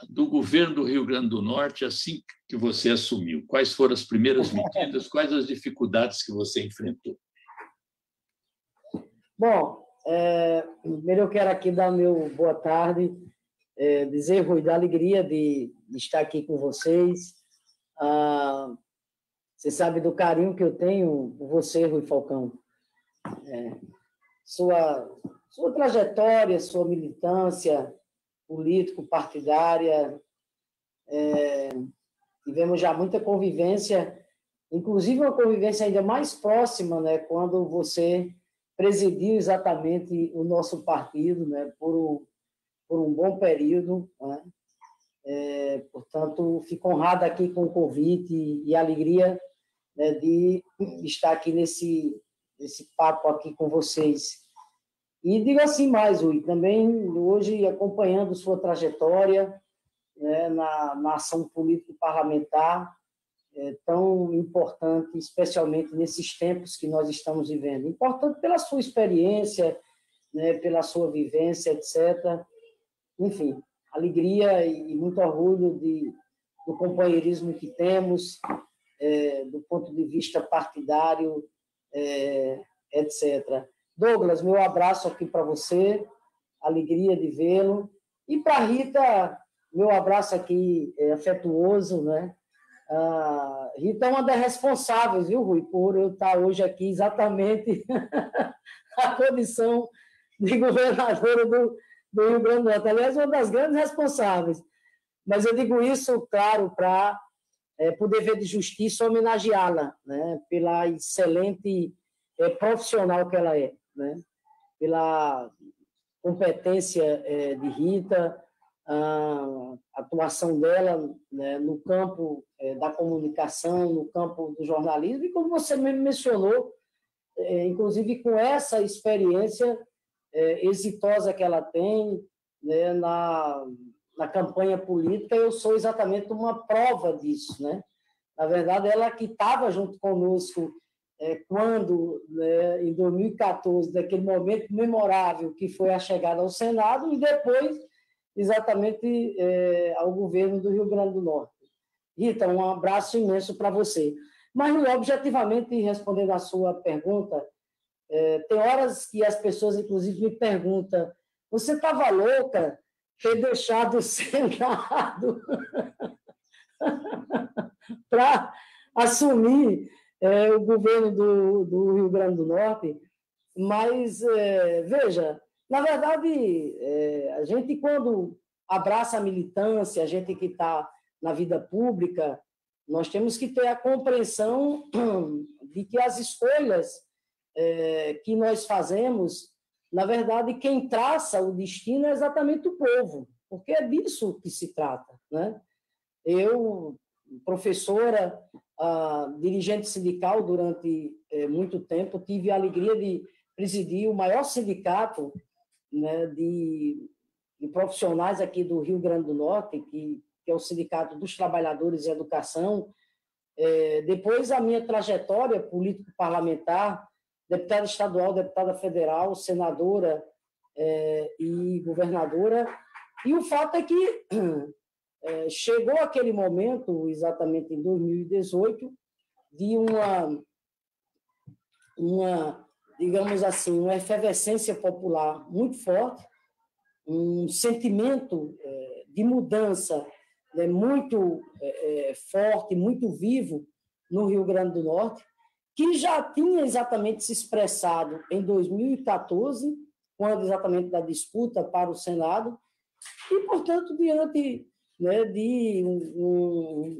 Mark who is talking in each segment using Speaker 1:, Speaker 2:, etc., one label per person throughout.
Speaker 1: do governo do Rio Grande do Norte assim que você assumiu? Quais foram as primeiras medidas? Quais as dificuldades que você enfrentou?
Speaker 2: Bom, primeiro eu quero aqui dar meu boa tarde, dizer, Rui, da alegria de estar aqui com vocês. Você sabe do carinho que eu tenho por você, Rui Falcão. Sua trajetória, sua militância político-partidária, tivemos já muita convivência, inclusive uma convivência ainda mais próxima, né, quando você presidiu exatamente o nosso partido, né, por um bom período, né? Portanto, fico honrado aqui com o convite e a alegria, né, de estar aqui nesse papo aqui com vocês. E digo assim mais, Rui, também hoje acompanhando sua trajetória, né, na ação político-parlamentar, tão importante, especialmente nesses tempos que nós estamos vivendo. Importante pela sua experiência, né, pela sua vivência, etc. Enfim, alegria e muito orgulho do companheirismo que temos, do ponto de vista partidário, etc. Douglas, meu abraço aqui para você, alegria de vê-lo. E para a Rita, meu abraço aqui afetuoso, né? Rita é uma das responsáveis, viu, Rui, por eu estar hoje aqui exatamente na condição de governadora do Rio Grande do Norte. Aliás, uma das grandes responsáveis. Mas eu digo isso, claro, para, por dever de justiça, homenageá-la, né, pela excelente profissional que ela é, né, pela competência de Rita, a atuação dela, né, no campo da comunicação, no campo do jornalismo, e como você mesmo mencionou, inclusive com essa experiência exitosa que ela tem, né, na campanha política, eu sou exatamente uma prova disso, né? Na verdade, ela que estava junto conosco quando, né, em 2014, daquele momento memorável que foi a chegada ao Senado, e depois, exatamente, ao governo do Rio Grande do Norte. Rita, um abraço imenso para você. Mas, objetivamente, respondendo à sua pergunta, tem horas que as pessoas, inclusive, me perguntam: você estava louca ter deixado o Senado para assumir o governo do Rio Grande do Norte? Mas, veja, na verdade, a gente, quando abraça a militância, a gente que está na vida pública, nós temos que ter a compreensão de que as escolhas que nós fazemos, na verdade, quem traça o destino é exatamente o povo, porque é disso que se trata, né? Eu, professora, dirigente sindical durante muito tempo, tive a alegria de presidir o maior sindicato, né, de profissionais aqui do Rio Grande do Norte, que é o Sindicato dos Trabalhadores em Educação. Depois, a minha trajetória político-parlamentar, deputada estadual, deputada federal, senadora e governadora. E o fato é que chegou aquele momento, exatamente em 2018, de uma, digamos assim, uma efervescência popular muito forte, um sentimento de mudança, né, muito forte, muito vivo no Rio Grande do Norte, que já tinha exatamente se expressado em 2014, quando exatamente da disputa para o Senado, e, portanto, diante, né, de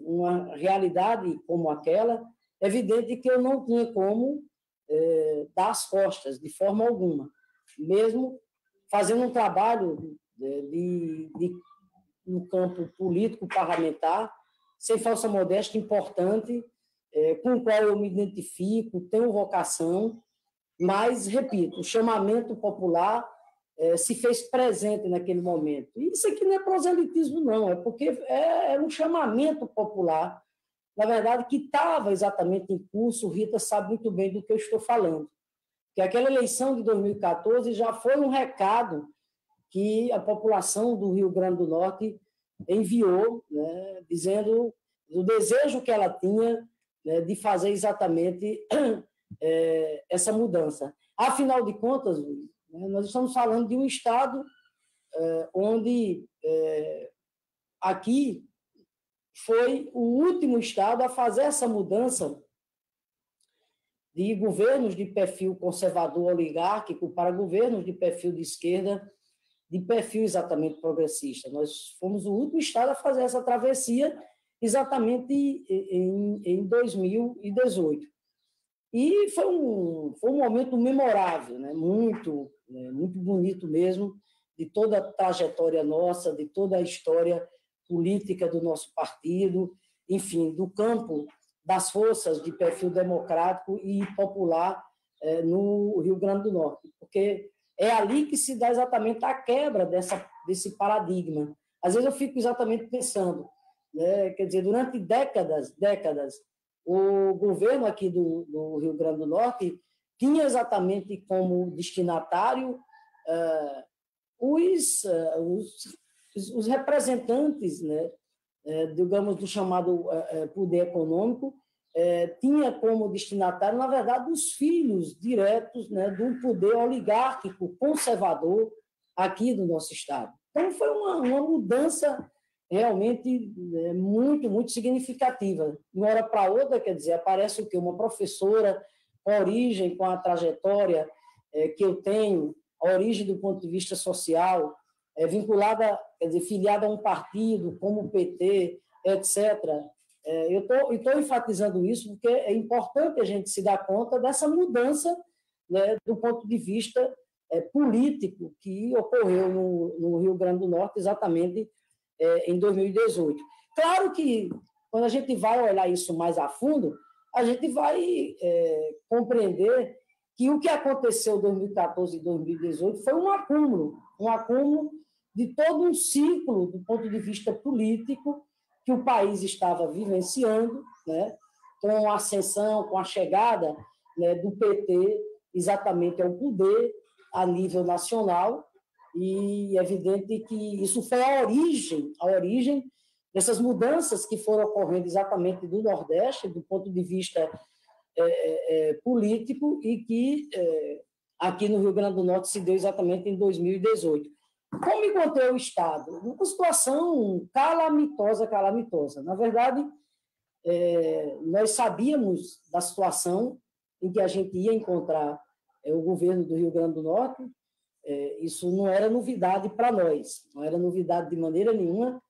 Speaker 2: uma realidade como aquela, é evidente que eu não tinha como dar as costas, de forma alguma, mesmo fazendo um trabalho no campo político-parlamentar, sem falsa modéstia, importante, com o qual eu me identifico, tenho vocação, mas, repito, o chamamento popular se fez presente naquele momento. E isso aqui não é proselitismo, não, é porque é um chamamento popular, na verdade, que estava exatamente em curso. Rita sabe muito bem do que eu estou falando, que aquela eleição de 2014 já foi um recado que a população do Rio Grande do Norte enviou, né, dizendo do desejo que ela tinha, né, de fazer exatamente essa mudança. Afinal de contas, Luiz, né, nós estamos falando de um estado onde aqui foi o último estado a fazer essa mudança de governos de perfil conservador oligárquico para governos de perfil de esquerda, de perfil exatamente progressista. Nós fomos o último estado a fazer essa travessia exatamente em 2018. E foi um momento memorável, né? Muito bonito mesmo, de toda a trajetória nossa, de toda a história política do nosso partido, enfim, do campo das forças de perfil democrático e popular no Rio Grande do Norte, porque é ali que se dá exatamente a quebra desse paradigma. Às vezes eu fico exatamente pensando, né, quer dizer, durante décadas, o governo aqui do Rio Grande do Norte tinha exatamente como destinatário os representantes, né, digamos, do chamado poder econômico, tinha como destinatário, na verdade, os filhos diretos, né, do poder oligárquico conservador aqui do nosso Estado. Então, foi uma mudança realmente muito significativa. De uma hora para outra, quer dizer, aparece o quê? Uma professora com origem, com a trajetória que eu tenho, a origem do ponto de vista social, vinculada, quer dizer, filiada a um partido como o PT, etc. Eu estou enfatizando isso porque é importante a gente se dar conta dessa mudança, né, do ponto de vista político que ocorreu no Rio Grande do Norte exatamente em 2018. Claro que, quando a gente vai olhar isso mais a fundo, a gente vai compreender que o que aconteceu em 2014 e 2018 foi um acúmulo de todo um ciclo do ponto de vista político que o país estava vivenciando, né, com a ascensão, com a chegada, né, do PT exatamente ao poder a nível nacional, e é evidente que isso foi a origem dessas mudanças que foram ocorrendo exatamente do Nordeste, do ponto de vista político, e que aqui no Rio Grande do Norte se deu exatamente em 2018. Como encontrei o Estado? Uma situação calamitosa. Na verdade, nós sabíamos da situação em que a gente ia encontrar o governo do Rio Grande do Norte. Isso não era novidade para nós, não era novidade de maneira nenhuma,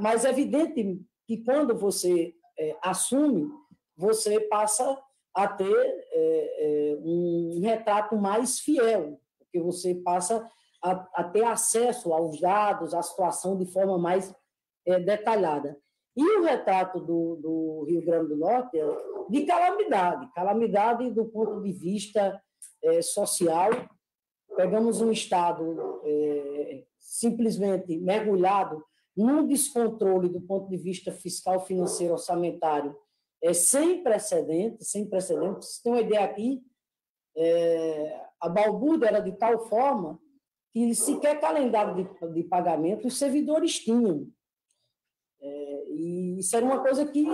Speaker 2: mas é evidente que quando você assume, você passa a ter um retrato mais fiel, porque você passa a ter acesso aos dados, à situação de forma mais detalhada. E o retrato do Rio Grande do Norte é de calamidade do ponto de vista social. Pegamos um Estado simplesmente mergulhado num descontrole do ponto de vista fiscal, financeiro, orçamentário, sem precedentes. Para vocês terem uma ideia aqui, a balbúrdia era de tal forma que sequer calendário de pagamento os servidores tinham. E isso era uma coisa que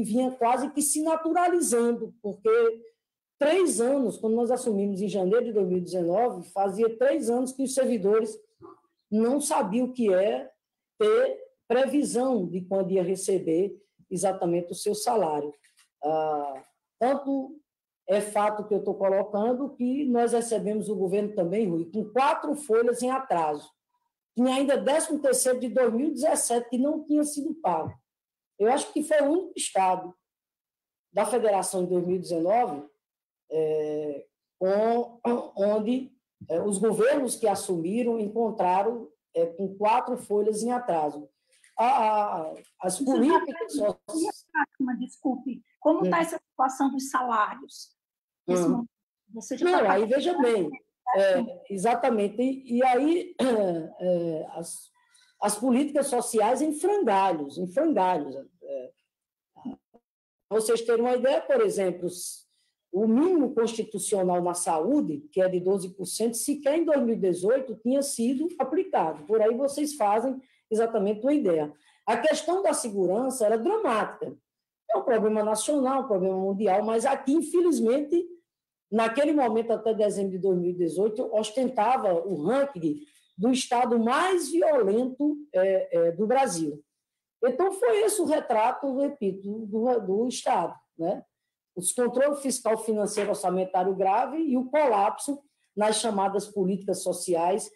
Speaker 2: vinha quase que se naturalizando, porque 3 anos, quando nós assumimos em janeiro de 2019, fazia 3 anos que os servidores não sabiam o que é ter previsão de quando ia receber exatamente o seu salário. Tanto é fato que eu estou colocando que nós recebemos o governo também, Rui, com 4 folhas em atraso. Tinha ainda 13º de 2017 que não tinha sido pago. Eu acho que foi o único estado da federação de 2019 onde os governos que assumiram encontraram com 4 folhas em atraso. As políticas...
Speaker 3: Desculpe, como está essa situação dos salários?
Speaker 2: Você já não, aí veja bem, exatamente, e aí as políticas sociais em frangalhos. Para vocês terem uma ideia, por exemplo, o mínimo constitucional na saúde, que é de 12%, sequer em 2018 tinha sido aplicado. Por aí vocês fazem exatamente uma ideia. A questão da segurança era dramática. É um problema nacional, um problema mundial, mas aqui, infelizmente, naquele momento, até dezembro de 2018, ostentava o ranking do estado mais violento do Brasil. Então, foi esse o retrato, repito, do Estado, né? Os controles fiscal, financeiro, orçamentário grave e o colapso nas chamadas políticas sociais,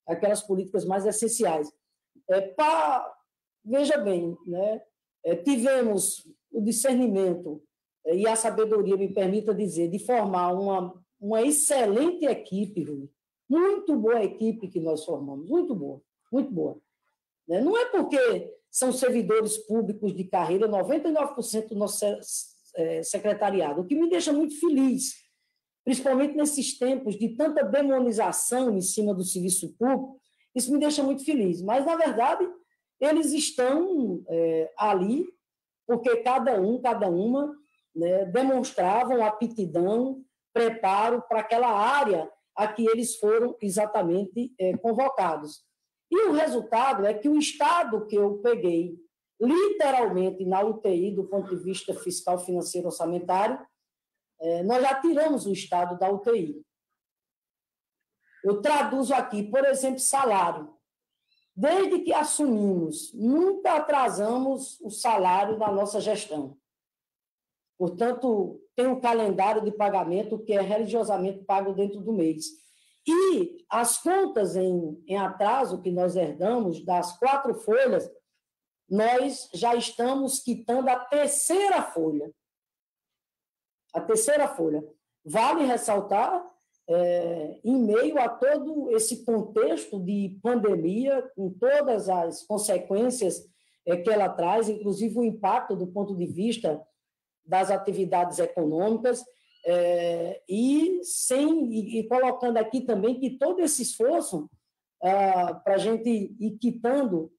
Speaker 2: aquelas políticas mais essenciais. Veja bem, né? Tivemos o discernimento e a sabedoria, me permita dizer, de formar uma excelente equipe, Rui. Muito boa equipe que nós formamos, muito boa, muito boa. Não é porque são servidores públicos de carreira, 99% do nosso secretariado, o que me deixa muito feliz, principalmente nesses tempos de tanta demonização em cima do serviço público, isso me deixa muito feliz. Mas, na verdade, eles estão ali porque cada uma, né, demonstravam aptidão, preparo para aquela área a que eles foram exatamente convocados. E o resultado é que o estado que eu peguei, literalmente na UTI, do ponto de vista fiscal, financeiro, orçamentário, nós já tiramos o estado da UTI. Eu traduzo aqui, por exemplo, salário. Desde que assumimos, nunca atrasamos o salário da nossa gestão. Portanto, tem um calendário de pagamento que é religiosamente pago dentro do mês. E as contas em atraso que nós herdamos, das 4 folhas, nós já estamos quitando a terceira folha. A terceira folha. Vale ressaltar, em meio a todo esse contexto de pandemia, com todas as consequências que ela traz, inclusive o impacto do ponto de vista das atividades econômicas, e colocando aqui também que todo esse esforço para a gente ir quitando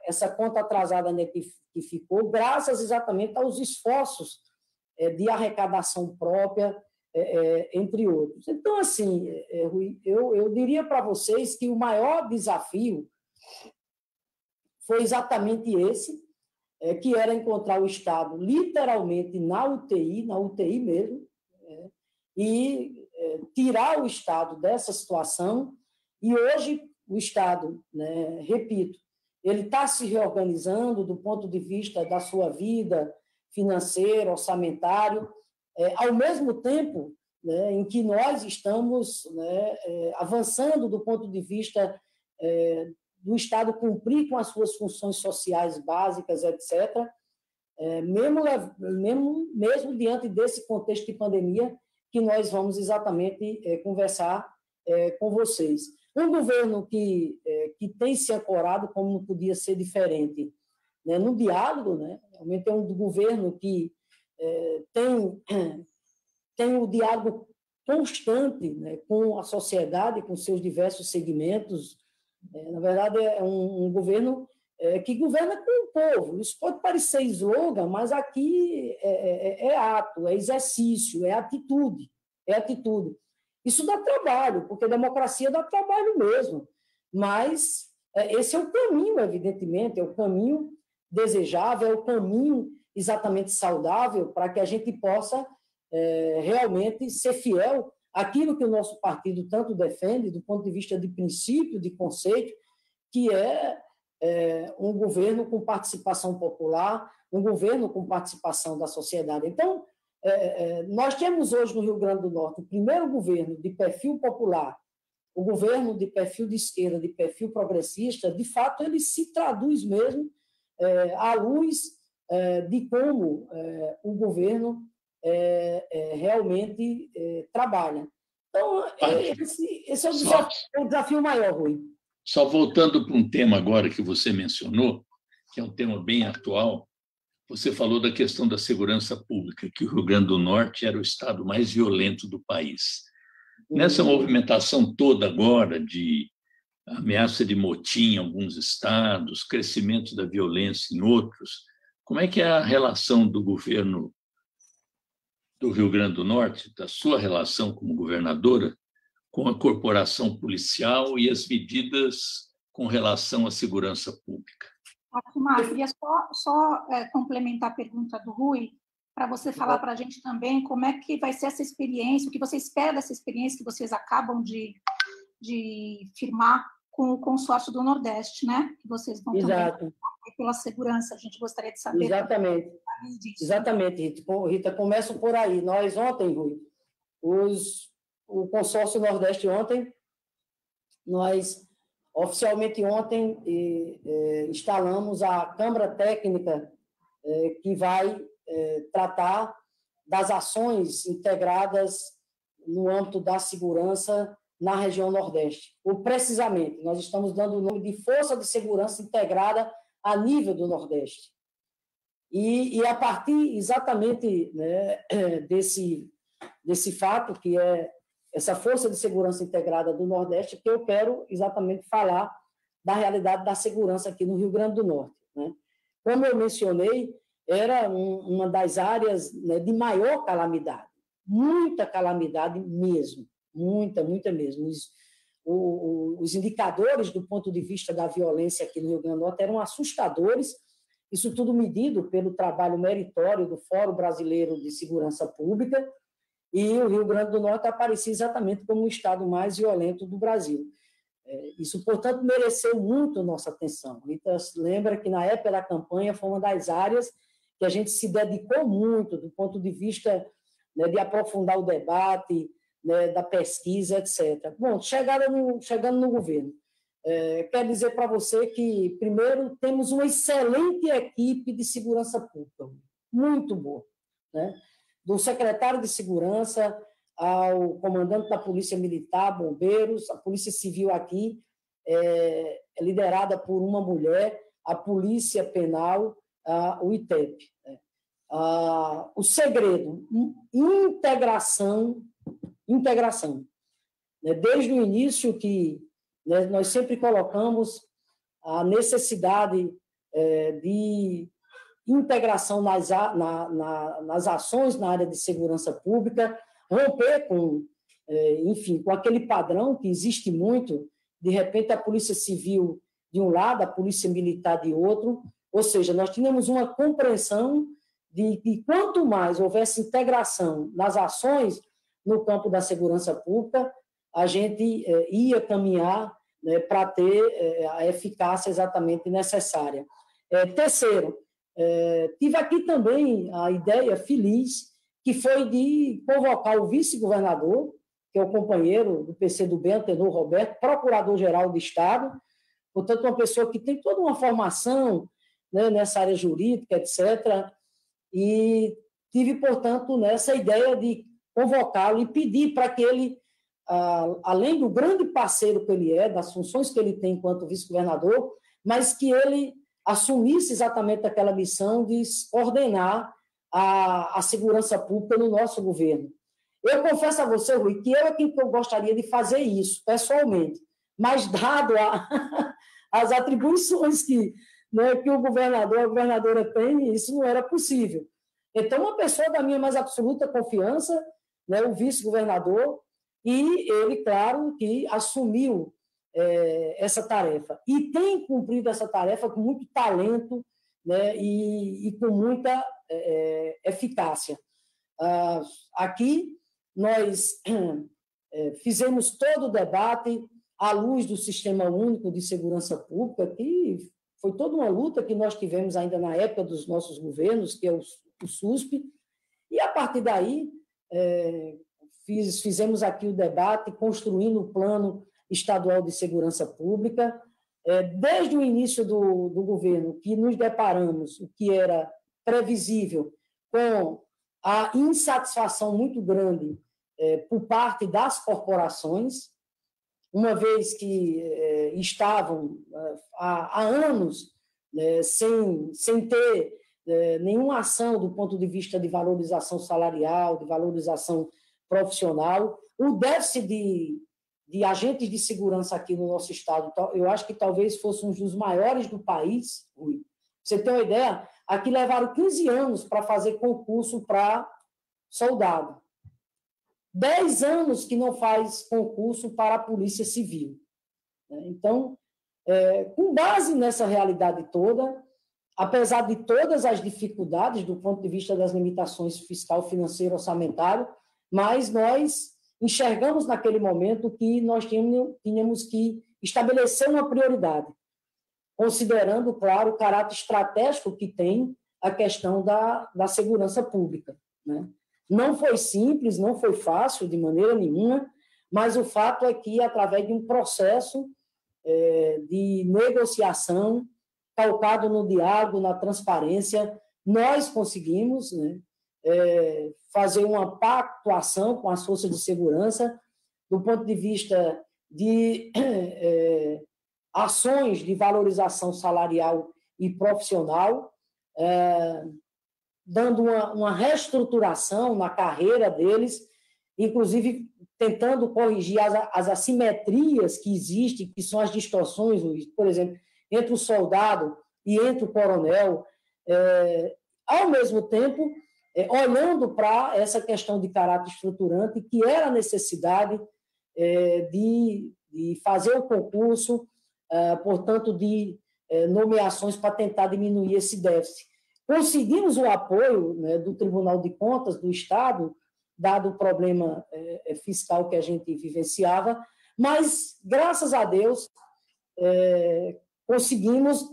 Speaker 2: essa conta atrasada, né, que ficou, graças exatamente aos esforços de arrecadação própria, entre outros. Então, assim, Rui, eu diria para vocês que o maior desafio foi exatamente esse, que era encontrar o Estado literalmente na UTI mesmo, e tirar o Estado dessa situação. E hoje o Estado, né, repito, ele está se reorganizando do ponto de vista da sua vida financeiro, orçamentário, ao mesmo tempo, né, em que nós estamos, né, avançando do ponto de vista do Estado cumprir com as suas funções sociais básicas, etc., mesmo diante desse contexto de pandemia que nós vamos exatamente conversar com vocês. Um governo que tem se ancorado, como não podia ser diferente, né, no diálogo, né, realmente é um governo que tem o diálogo constante, né, com a sociedade, com seus diversos segmentos. Na verdade, é um governo que governa com o povo. Isso pode parecer slogan, mas aqui é ato, é exercício, é atitude. Isso dá trabalho, porque a democracia dá trabalho mesmo. Mas esse é o caminho, evidentemente, é o caminho desejável, é o caminho exatamente saudável para que a gente possa realmente ser fiel àquilo que o nosso partido tanto defende, do ponto de vista de princípio, de conceito, que é um governo com participação popular, um governo com participação da sociedade. Então, nós temos hoje no Rio Grande do Norte o primeiro governo de perfil popular, o governo de perfil de esquerda, de perfil progressista. De fato, ele se traduz mesmo à luz de como o governo realmente trabalha. Então, esse é o desafio maior, Rui.
Speaker 1: Só voltando para um tema agora que você mencionou, que é um tema bem atual, você falou da questão da segurança pública, que o Rio Grande do Norte era o estado mais violento do país. Nessa movimentação toda agora de ameaça de motim em alguns estados, crescimento da violência em outros, como é que é a relação do governo do Rio Grande do Norte, da sua relação como governadora com a corporação policial e as medidas com relação à segurança pública.
Speaker 3: Atumar, queria só complementar a pergunta do Rui, para você falar para a gente também como é que vai ser essa experiência, o que você espera dessa experiência que vocês acabam de firmar com o consórcio do Nordeste, né? Que vocês vão também pela segurança. A gente gostaria de saber.
Speaker 2: Exatamente. Exatamente, Rita. Começo por aí. Nós ontem, Rui, o consórcio Nordeste ontem, nós oficialmente ontem instalamos a Câmara Técnica que vai tratar das ações integradas no âmbito da segurança na região Nordeste. Ou, precisamente, nós estamos dando o nome de Força de Segurança Integrada a nível do Nordeste. E a partir exatamente, né, desse fato, que é essa Força de Segurança Integrada do Nordeste, que eu quero exatamente falar da realidade da segurança aqui no Rio Grande do Norte, né? Como eu mencionei, era uma das áreas, né, de maior calamidade, muita calamidade mesmo, muita mesmo. Os indicadores do ponto de vista da violência aqui no Rio Grande do Norte eram assustadores, isso tudo medido pelo trabalho meritório do Fórum Brasileiro de Segurança Pública, e o Rio Grande do Norte aparecia exatamente como o estado mais violento do Brasil. Isso, portanto, mereceu muito nossa atenção. Rita lembra que, na época da campanha, foi uma das áreas que a gente se dedicou muito, do ponto de vista, né, de aprofundar o debate, né, da pesquisa, etc. Bom, chegando no governo, quero dizer para você que, primeiro, temos uma excelente equipe de segurança pública, muito boa, né? Do secretário de Segurança ao comandante da Polícia Militar, bombeiros, a Polícia Civil aqui é liderada por uma mulher, a Polícia Penal, o ITEP. O segredo, integração. Desde o início que, né, nós sempre colocamos a necessidade de integração nas ações na área de segurança pública, romper com aquele padrão que existe muito, de repente a Polícia Civil de um lado, a Polícia Militar de outro, ou seja, nós tínhamos uma compreensão de que quanto mais houvesse integração nas ações no campo da segurança pública, a gente ia caminhar, né, para ter a eficácia exatamente necessária. Terceiro, tive aqui também a ideia feliz, que foi de convocar o vice-governador, que é o companheiro do PCdoB, Antenor Roberto, procurador-geral do Estado, portanto, uma pessoa que tem toda uma formação, né, nessa área jurídica, etc., e tive, portanto, nessa ideia de convocá-lo e pedir para que ele, além do grande parceiro que ele é, das funções que ele tem enquanto vice-governador, mas que ele assumisse exatamente aquela missão de coordenar a segurança pública no nosso governo. Eu confesso a você, Rui, que eu gostaria de fazer isso, pessoalmente, mas dado as atribuições que, né, que o governador, a governadora tem, isso não era possível. Então, uma pessoa da minha mais absoluta confiança, né, o vice-governador, e ele, claro, que assumiu essa tarefa. E tem cumprido essa tarefa com muito talento, né, e com muita eficácia. Aqui, nós fizemos todo o debate à luz do Sistema Único de Segurança Pública, que foi toda uma luta que nós tivemos ainda na época dos nossos governos, que é o SUSP, e, a partir daí, fizemos aqui o debate, construindo o Plano Estadual de Segurança Pública. Desde o início do governo, que nos deparamos, o que era previsível, com a insatisfação muito grande por parte das corporações, uma vez que estavam há anos sem ter nenhuma ação do ponto de vista de valorização salarial, de valorização profissional. O déficit de agentes de segurança aqui no nosso estado, eu acho que talvez fosse um dos maiores do país, Rui. Você tem uma ideia? Aqui levaram 15 anos para fazer concurso para soldado. 10 anos que não faz concurso para a Polícia Civil. Então, com base nessa realidade toda, apesar de todas as dificuldades do ponto de vista das limitações fiscal, financeiro, orçamentário, mas nós enxergamos naquele momento que nós tínhamos que estabelecer uma prioridade, considerando, claro, o caráter estratégico que tem a questão da segurança pública, né? Não foi simples, não foi fácil de maneira nenhuma, mas o fato é que, através de um processo de negociação, calcado no diálogo, na transparência, nós conseguimos, né, fazer uma pactuação com as forças de segurança, do ponto de vista de ações de valorização salarial e profissional, dando uma reestruturação na carreira deles, inclusive tentando corrigir as assimetrias que existem, que são as distorções, Luiz, por exemplo, entre o soldado e entre o coronel, ao mesmo tempo, olhando para essa questão de caráter estruturante, que era a necessidade de fazer o concurso, portanto, de nomeações para tentar diminuir esse déficit. Conseguimos o apoio, né, do Tribunal de Contas do Estado, dado o problema fiscal que a gente vivenciava, mas, graças a Deus, conseguimos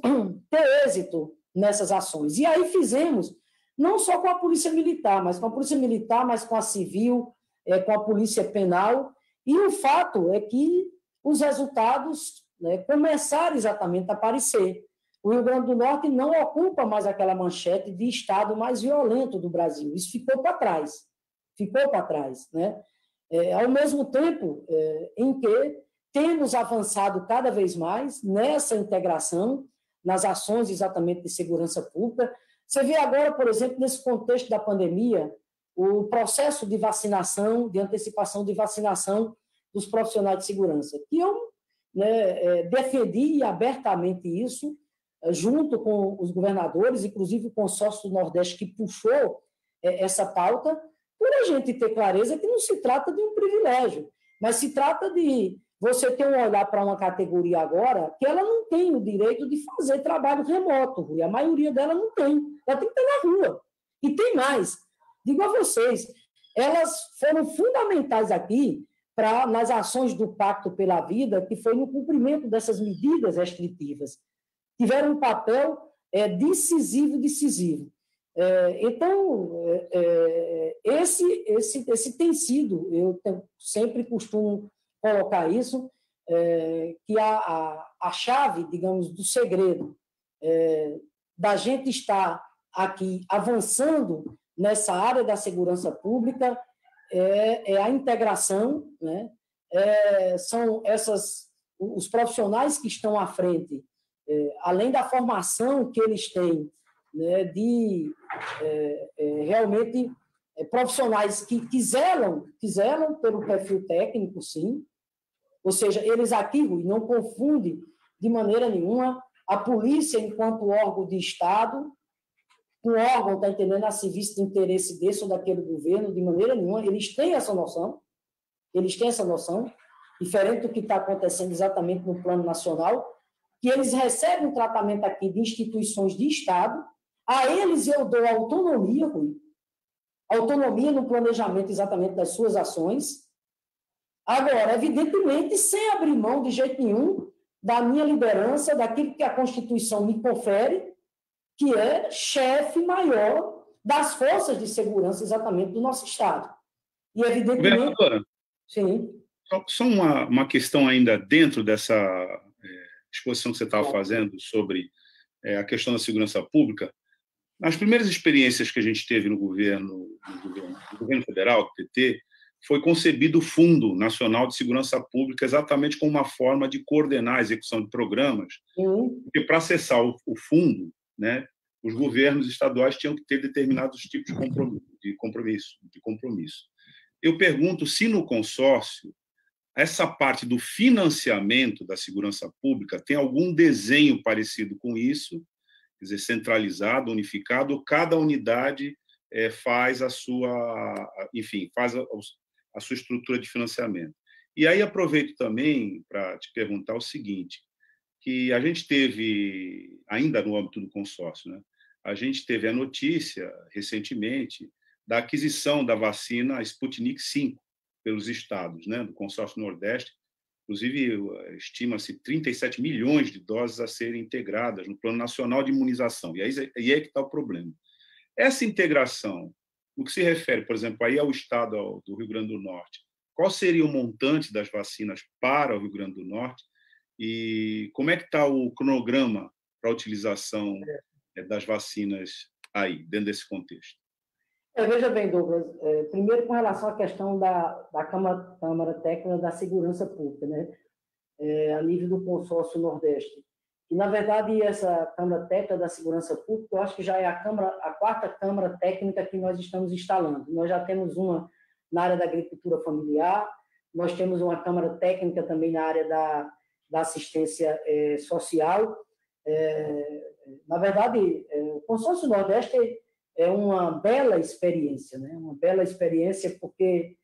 Speaker 2: ter êxito nessas ações. E aí fizemos, não só com a Polícia Militar, mas com a Polícia Militar, mas com a Civil, com a Polícia Penal, e o fato é que os resultados, né, começaram exatamente a aparecer. O Rio Grande do Norte não ocupa mais aquela manchete de estado mais violento do Brasil. Isso ficou para trás. Né? Ao mesmo tempo em que temos avançado cada vez mais nessa integração, nas ações exatamente de segurança pública. Você vê agora, por exemplo, nesse contexto da pandemia, o processo de vacinação, de antecipação de vacinação dos profissionais de segurança, que eu, né, defendi abertamente isso, junto com os governadores, inclusive o consórcio do Nordeste, que puxou essa pauta, por a gente ter clareza que não se trata de um privilégio, mas se trata de você ter um olhar para uma categoria agora que ela não tem o direito de fazer trabalho remoto, Rui. A maioria dela não tem. Ela tem que estar na rua. E tem mais. Digo a vocês, elas foram fundamentais aqui nas ações do Pacto pela Vida, que foi no cumprimento dessas medidas restritivas. Tiveram um papel decisivo. Então, esse tem sido, eu sempre costumo colocar isso, que a chave, digamos, do segredo da gente estar aqui avançando nessa área da segurança pública é a integração, né? São os profissionais que estão à frente, além da formação que eles têm, né, de realmente profissionais que zelam pelo perfil técnico, sim. Ou seja, eles aqui, Rui, não confundem de maneira nenhuma a polícia enquanto órgão de Estado, um órgão, está entendendo, a serviço de interesse desse ou daquele governo, de maneira nenhuma. Eles têm essa noção, diferente do que está acontecendo exatamente no plano nacional, que eles recebem um tratamento aqui de instituições de Estado, a eles eu dou autonomia, Rui, autonomia no planejamento exatamente das suas ações. Agora, evidentemente, sem abrir mão de jeito nenhum da minha liderança, daquilo que a Constituição me confere, que é chefe maior das forças de segurança exatamente do nosso Estado. E, evidentemente...
Speaker 4: Governadora,
Speaker 2: sim.
Speaker 4: Só uma questão ainda dentro dessa exposição que você estava fazendo sobre a questão da segurança pública. Nas primeiras experiências que a gente teve no governo federal, do PT, foi concebido o Fundo Nacional de Segurança Pública exatamente como uma forma de coordenar a execução de programas, porque para acessar o fundo, né, os governos estaduais tinham que ter determinados tipos de compromisso. Eu pergunto se no consórcio essa parte do financiamento da segurança pública tem algum desenho parecido com isso, quer dizer, centralizado, unificado, ou cada unidade faz a sua, enfim, faz a sua estrutura de financiamento. E aí aproveito também para te perguntar o seguinte, que a gente teve, ainda no âmbito do consórcio, né, a gente teve a notícia, recentemente, da aquisição da vacina Sputnik V pelos estados, né, do consórcio Nordeste. Inclusive, estima-se 37 milhões de doses a serem integradas no Plano Nacional de Imunização. E aí é que está o problema. Essa integração, no que se refere, por exemplo, aí ao estado do Rio Grande do Norte, qual seria o montante das vacinas para o Rio Grande do Norte e como é que está o cronograma para a utilização das vacinas aí, dentro desse contexto?
Speaker 2: Veja bem, Douglas, primeiro com relação à questão da Câmara Técnica da Segurança Pública, né? A nível do consórcio Nordeste. E, na verdade, essa Câmara Técnica da Segurança Pública, eu acho que já é a quarta Câmara Técnica que nós estamos instalando. Nós já temos uma na área da agricultura familiar, nós temos uma Câmara Técnica também na área da assistência social. Na verdade, o consórcio Nordeste é uma bela experiência, né? Uma bela experiência porque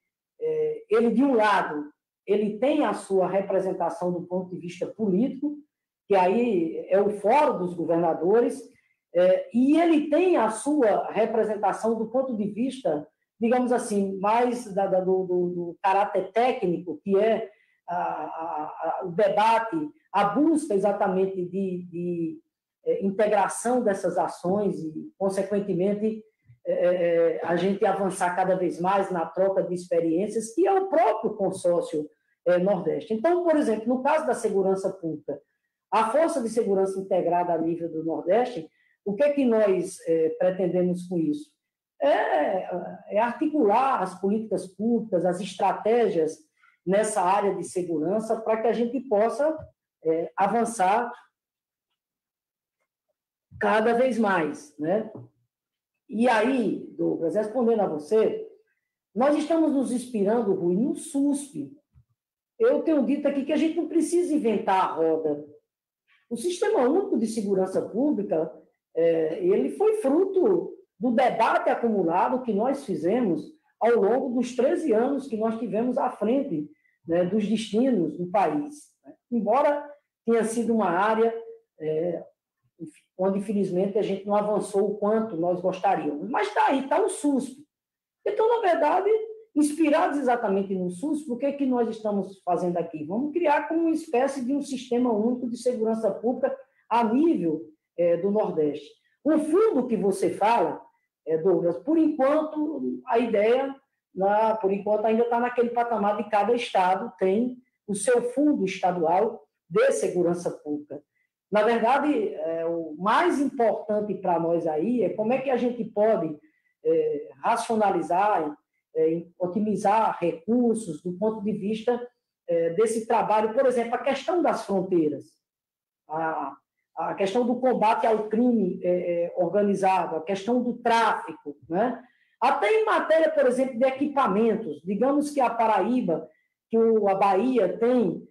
Speaker 2: ele, de um lado, ele tem a sua representação do ponto de vista político, que aí é o Fórum dos Governadores, e ele tem a sua representação do ponto de vista, digamos assim, mais do caráter técnico, que é o debate, a busca exatamente de integração dessas ações e, consequentemente, a gente avançar cada vez mais na troca de experiências, que é o próprio consórcio Nordeste. Então, por exemplo, no caso da segurança pública, a Força de Segurança Integrada a nível do Nordeste, o que é que nós pretendemos com isso? É articular as políticas públicas, as estratégias nessa área de segurança para que a gente possa avançar cada vez mais, né? E aí, Douglas, respondendo a você, nós estamos nos inspirando, Rui, no SUSP. Eu tenho dito aqui que a gente não precisa inventar a roda. O Sistema Único de Segurança Pública, ele foi fruto do debate acumulado que nós fizemos ao longo dos 13 anos que nós tivemos à frente, né, dos destinos do país. Embora tenha sido uma área onde, infelizmente, a gente não avançou o quanto nós gostaríamos. Mas está aí, está o SUSP. Então, na verdade, inspirados exatamente no SUSP, o que é que nós estamos fazendo aqui? Vamos criar como uma espécie de um sistema único de segurança pública a nível do Nordeste. O fundo que você fala, Douglas, por enquanto, a ideia, por enquanto, ainda está naquele patamar de cada estado tem o seu fundo estadual de segurança pública. Na verdade, o mais importante para nós aí é como é que a gente pode racionalizar, otimizar recursos do ponto de vista desse trabalho. Por exemplo, a questão das fronteiras, a questão do combate ao crime organizado, a questão do tráfico, né? Até em matéria, por exemplo, de equipamentos. Digamos que a Paraíba, que a Bahia tem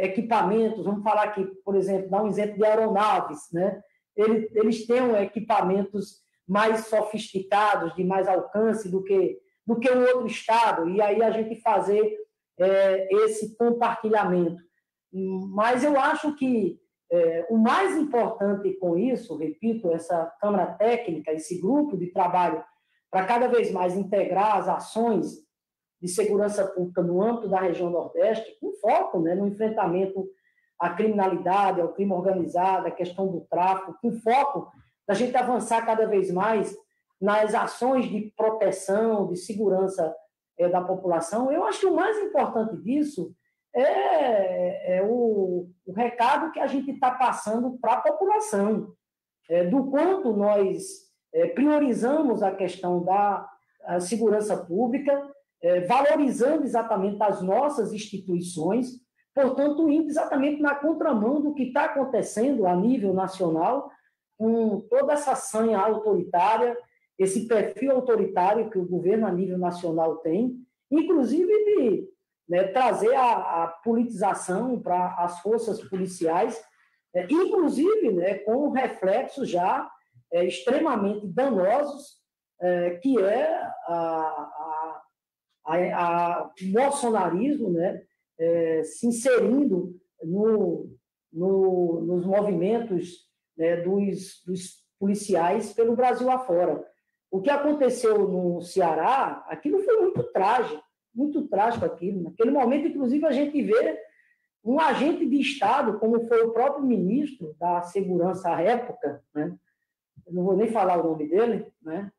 Speaker 2: equipamentos, vamos falar aqui, por exemplo, dar um exemplo de aeronaves, né? Eles têm equipamentos mais sofisticados, de mais alcance do que o outro estado, e aí a gente fazer esse compartilhamento. Mas eu acho que o mais importante com isso, repito, essa Câmara Técnica, esse grupo de trabalho, para cada vez mais integrar as ações de segurança pública no âmbito da região Nordeste, com foco, né, no enfrentamento à criminalidade, ao crime organizado, à questão do tráfico, com foco da gente avançar cada vez mais nas ações de proteção, de segurança da população. Eu acho que o mais importante disso é o recado que a gente está passando para a população, do quanto nós priorizamos a questão da segurança pública, valorizando exatamente as nossas instituições, portanto, indo exatamente na contramão do que está acontecendo a nível nacional, com toda essa sanha autoritária, esse perfil autoritário que o governo a nível nacional tem, inclusive de trazer a politização para as forças policiais, inclusive com reflexos já extremamente danosos que é o bolsonarismo, né, se inserindo nos movimentos, né, dos policiais pelo Brasil afora. O que aconteceu no Ceará, aquilo foi muito trágico aquilo. Naquele momento, inclusive, a gente vê um agente de Estado, como foi o próprio ministro da Segurança à época, né? Eu não vou nem falar o nome dele, né?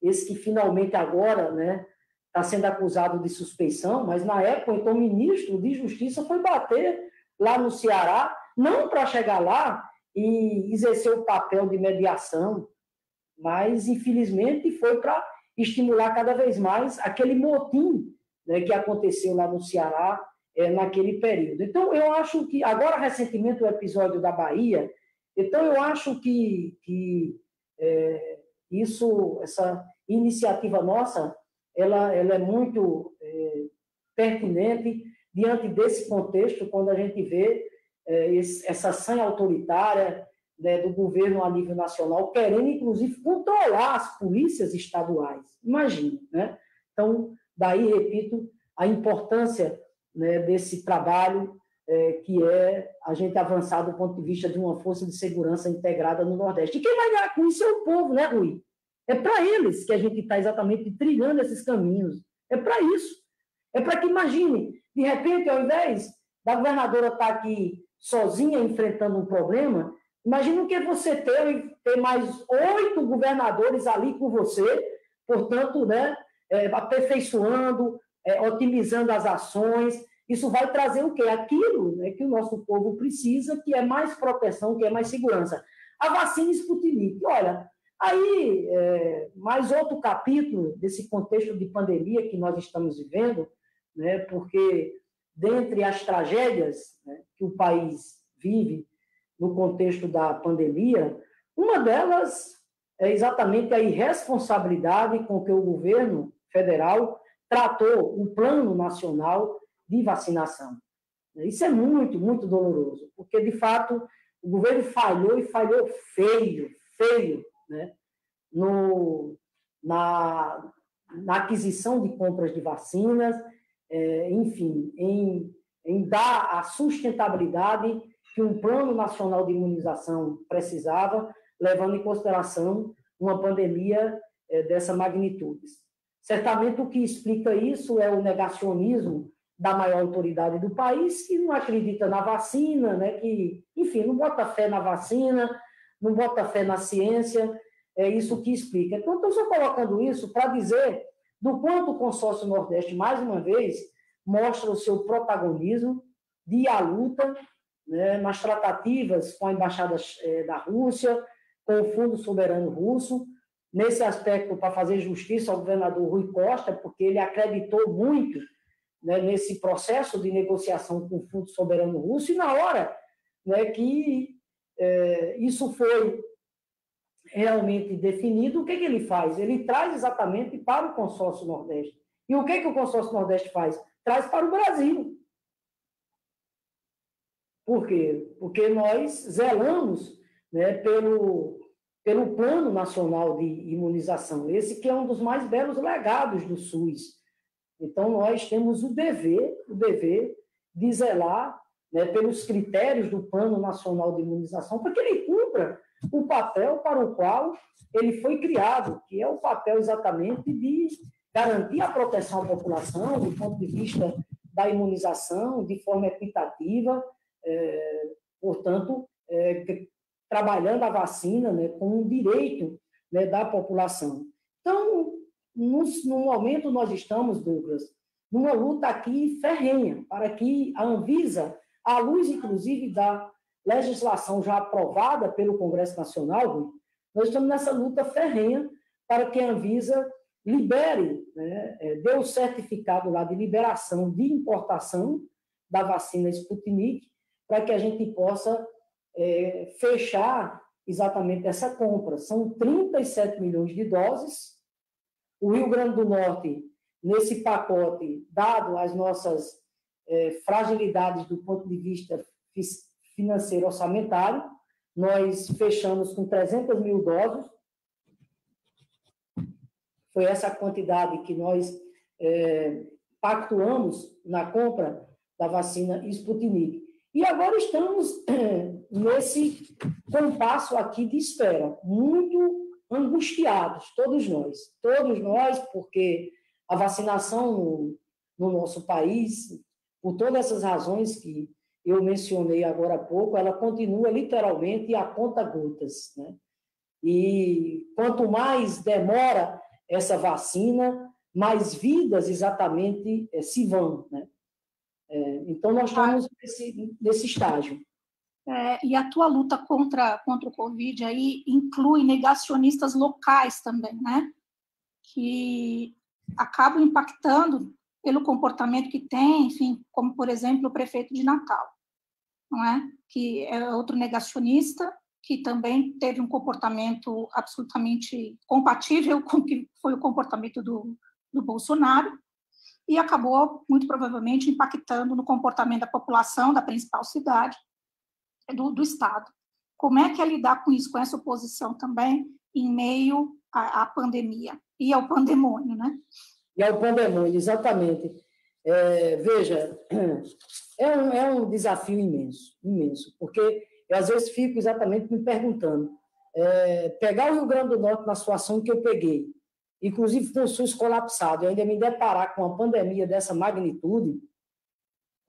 Speaker 2: Esse que finalmente agora, né, está sendo acusado de suspeição, mas na época, então, o ministro de Justiça foi bater lá no Ceará, não para chegar lá e exercer o papel de mediação, mas, infelizmente, foi para estimular cada vez mais aquele motim, né, que aconteceu lá no Ceará naquele período. Então, eu acho que, agora, recentemente, o episódio da Bahia, então, eu acho que essa iniciativa nossa, ela é muito pertinente diante desse contexto, quando a gente vê essa sanha autoritária, né, do governo a nível nacional, querendo, inclusive, controlar as polícias estaduais. Imagina, né? Então, daí, repito, a importância, né, desse trabalho que é a gente avançar do ponto de vista de uma força de segurança integrada no Nordeste. E quem vai ganhar com isso é o povo, né, Rui? É para eles que a gente está exatamente trilhando esses caminhos. É para isso. É para que, imagine, de repente, ao invés da governadora estar aqui sozinha enfrentando um problema, imagina o que você ter mais 8 governadores ali com você, portanto, né, aperfeiçoando, otimizando as ações. Isso vai trazer o quê? Aquilo, né, que o nosso povo precisa, que é mais proteção, que é mais segurança. A vacina Sputnik, olha, aí, mais outro capítulo desse contexto de pandemia que nós estamos vivendo, né, porque dentre as tragédias, né, que o país vive no contexto da pandemia, uma delas é exatamente a irresponsabilidade com que o governo federal tratou o Plano Nacional de Vacinação. Isso é muito, muito doloroso, porque, de fato, o governo falhou, e falhou feio, né, na aquisição de compras de vacinas, enfim, em dar a sustentabilidade que um Plano Nacional de Imunização precisava, levando em consideração uma pandemia dessa magnitude. Certamente o que explica isso é o negacionismo da maior autoridade do país, que não acredita na vacina, né, que, enfim, não bota fé na vacina, não bota fé na ciência, é isso que explica. Então, estou só colocando isso para dizer do quanto o Consórcio Nordeste, mais uma vez, mostra o seu protagonismo de a luta, né, nas tratativas com a Embaixada da Rússia, com o Fundo Soberano Russo, nesse aspecto, para fazer justiça ao governador Rui Costa, porque ele acreditou muito, né, nesse processo de negociação com o Fundo Soberano Russo, e na hora, né, que isso foi realmente definido, o que ele faz? Ele traz exatamente para o Consórcio Nordeste. E o que o Consórcio Nordeste faz? Traz para o Brasil. Por quê? Porque nós zelamos, né, pelo Plano Nacional de Imunização, esse que é um dos mais belos legados do SUS. Então, nós temos o dever de zelar, né, pelos critérios do Plano Nacional de Imunização, para que ele cumpra o papel para o qual ele foi criado, que é o papel exatamente de garantir a proteção à população, do ponto de vista da imunização, de forma equitativa, portanto, trabalhando a vacina, né, como um direito, né, da população. Então, no momento nós estamos, Douglas, numa luta aqui ferrenha, para que a Anvisa, à luz, inclusive, da legislação já aprovada pelo Congresso Nacional, nós estamos nessa luta ferrenha para que a Anvisa libere, né, dê o certificado lá de liberação de importação da vacina Sputnik, para que a gente possa fechar exatamente essa compra. São 37 milhões de doses. O Rio Grande do Norte, nesse pacote, dado as nossas fragilidades do ponto de vista financeiro orçamentário, nós fechamos com 300 mil doses. foi essa quantidade que nós pactuamos na compra da vacina Sputnik. E agora estamos nesse compasso aqui de espera, muito angustiados, todos nós, porque a vacinação no nosso país, por todas essas razões que eu mencionei agora há pouco, ela continua literalmente a conta-gotas, né? E quanto mais demora essa vacina, mais vidas exatamente se vão, né? Então, nós estamos nesse estágio.
Speaker 3: E a tua luta contra o Covid aí inclui negacionistas locais também, né? Que acabam impactando pelo comportamento que tem, enfim, como, por exemplo, o prefeito de Natal, não é? Que é outro negacionista, que também teve um comportamento absolutamente compatível com o que foi o comportamento do Bolsonaro, e acabou, muito provavelmente, impactando no comportamento da população da principal cidade do Estado. Como é que é lidar com isso, com essa oposição também, em meio à pandemia e ao pandemônio, né?
Speaker 2: E ao pandemônio, exatamente. Veja, é um desafio imenso, porque eu, às vezes, fico exatamente me perguntando, pegar o Rio Grande do Norte na situação que eu peguei, inclusive com o SUS colapsado, e ainda me deparar com uma pandemia dessa magnitude,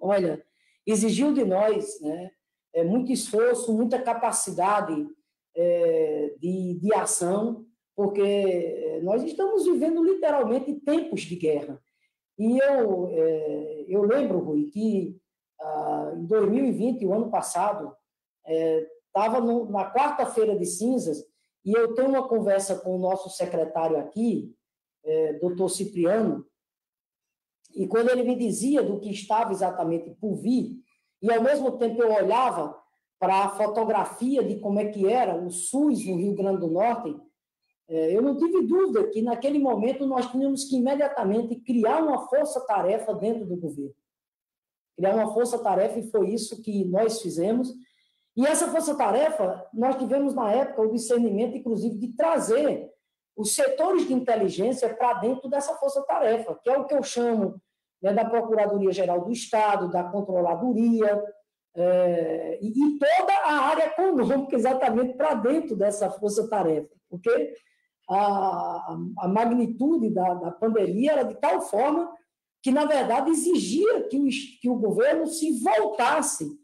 Speaker 2: olha, exigiu de nós, né, muito esforço, muita capacidade de ação, porque nós estamos vivendo literalmente tempos de guerra. E eu lembro, Rui, que em 2020, o ano passado, estava na quarta-feira de cinzas, e eu tenho uma conversa com o nosso secretário aqui, doutor Cipriano, e quando ele me dizia do que estava exatamente por vir, e ao mesmo tempo eu olhava para a fotografia de como é que era o SUS no Rio Grande do Norte, eu não tive dúvida que naquele momento nós tínhamos que imediatamente criar uma força-tarefa dentro do governo. Criar uma força-tarefa, e foi isso que nós fizemos. E essa força-tarefa, nós tivemos na época o discernimento, inclusive, de trazer os setores de inteligência para dentro dessa força-tarefa, que é o que eu chamo, né, da Procuradoria-Geral do Estado, da Controladoria, e toda a área econômica exatamente para dentro dessa força-tarefa, porque a magnitude da pandemia era de tal forma que, na verdade, exigia que o governo se voltasse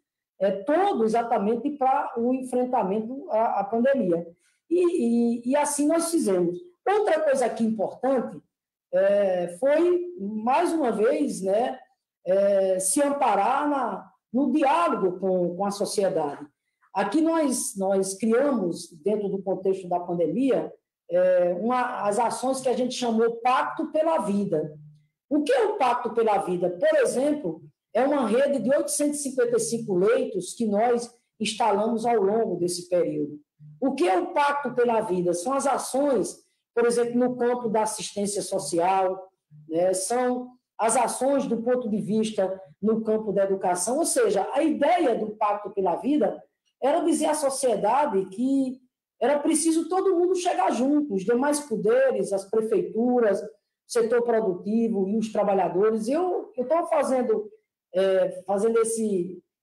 Speaker 2: todo exatamente para o enfrentamento à pandemia. E assim nós fizemos. Outra coisa aqui importante foi, mais uma vez, né, se amparar no diálogo com a sociedade. Aqui nós criamos, dentro do contexto da pandemia, as ações que a gente chamou Pacto pela Vida. O que é o Pacto pela Vida? Por exemplo, é uma rede de 855 leitos que nós instalamos ao longo desse período. O que é o Pacto pela Vida? São as ações, por exemplo, no campo da assistência social, né? São as ações do ponto de vista no campo da educação, ou seja, a ideia do Pacto pela Vida era dizer à sociedade que era preciso todo mundo chegar junto, os demais poderes, as prefeituras, o setor produtivo e os trabalhadores. Eu estou fazendo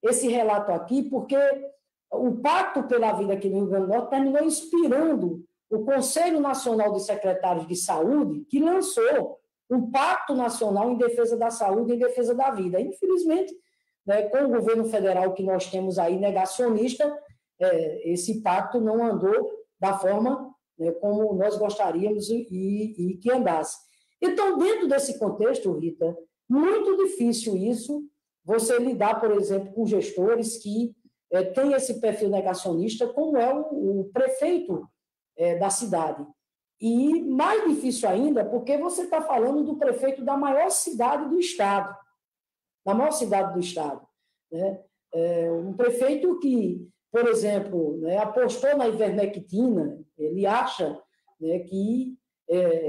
Speaker 2: esse relato aqui porque o Pacto pela Vida aqui no Rio Grande do Norte terminou inspirando o Conselho Nacional de Secretários de Saúde, que lançou um Pacto Nacional em defesa da saúde e em defesa da vida. Infelizmente, né, com o governo federal que nós temos aí negacionista, esse pacto não andou da forma, né, como nós gostaríamos e que andasse. Então, dentro desse contexto, Rita, muito difícil isso, você lidar, por exemplo, com gestores que têm esse perfil negacionista, como é o prefeito da cidade. E mais difícil ainda, porque você está falando do prefeito da maior cidade do Estado. Da maior cidade do Estado. Né? Um prefeito que, por exemplo, né, apostou na ivermectina, ele acha, né, que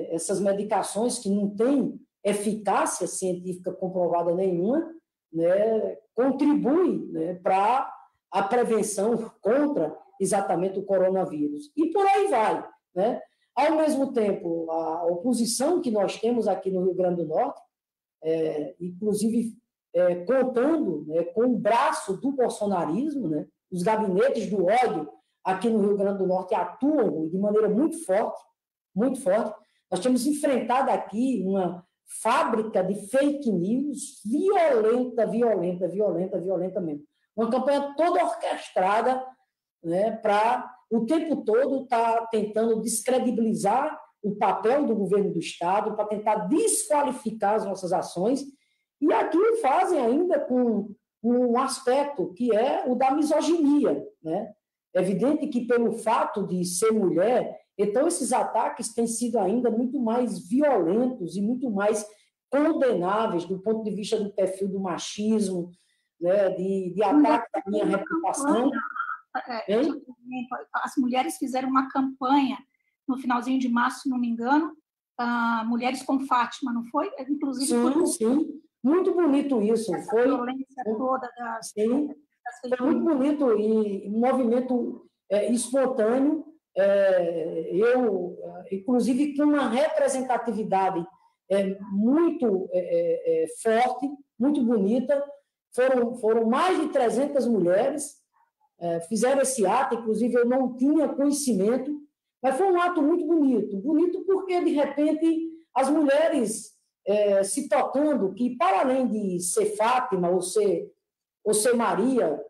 Speaker 2: essas medicações que não têm eficácia científica comprovada nenhuma, né, contribuem, né, para a prevenção contra exatamente o coronavírus. E por aí vai. Né? Ao mesmo tempo, a oposição que nós temos aqui no Rio Grande do Norte, inclusive contando, né, com o braço do bolsonarismo, né, os gabinetes do ódio aqui no Rio Grande do Norte atuam de maneira muito forte, muito forte. Nós temos enfrentado aqui uma fábrica de fake news violenta mesmo. Uma campanha toda orquestrada, né, para o tempo todo estar tentando descredibilizar o papel do governo do Estado, para tentar desqualificar as nossas ações, e aqui fazem ainda com um aspecto que é o da misoginia, né? É evidente que, pelo fato de ser mulher, então esses ataques têm sido ainda muito mais violentos e muito mais condenáveis do ponto de vista do perfil do machismo, né? de ataque à minha reputação.
Speaker 3: As mulheres fizeram uma campanha no finalzinho de março, se não me engano, Mulheres com Fátima, não foi? Inclusive,
Speaker 2: sim. Muito bonito isso. Foi
Speaker 3: violência toda
Speaker 2: foi muito bonito e um movimento espontâneo. Eu, inclusive, com uma representatividade muito forte, muito bonita. Foram mais de 300 mulheres fizeram esse ato, inclusive eu não tinha conhecimento, mas foi um ato muito bonito. Bonito porque, de repente, as mulheres se tocando que, para além de ser Fátima ou ser Maria,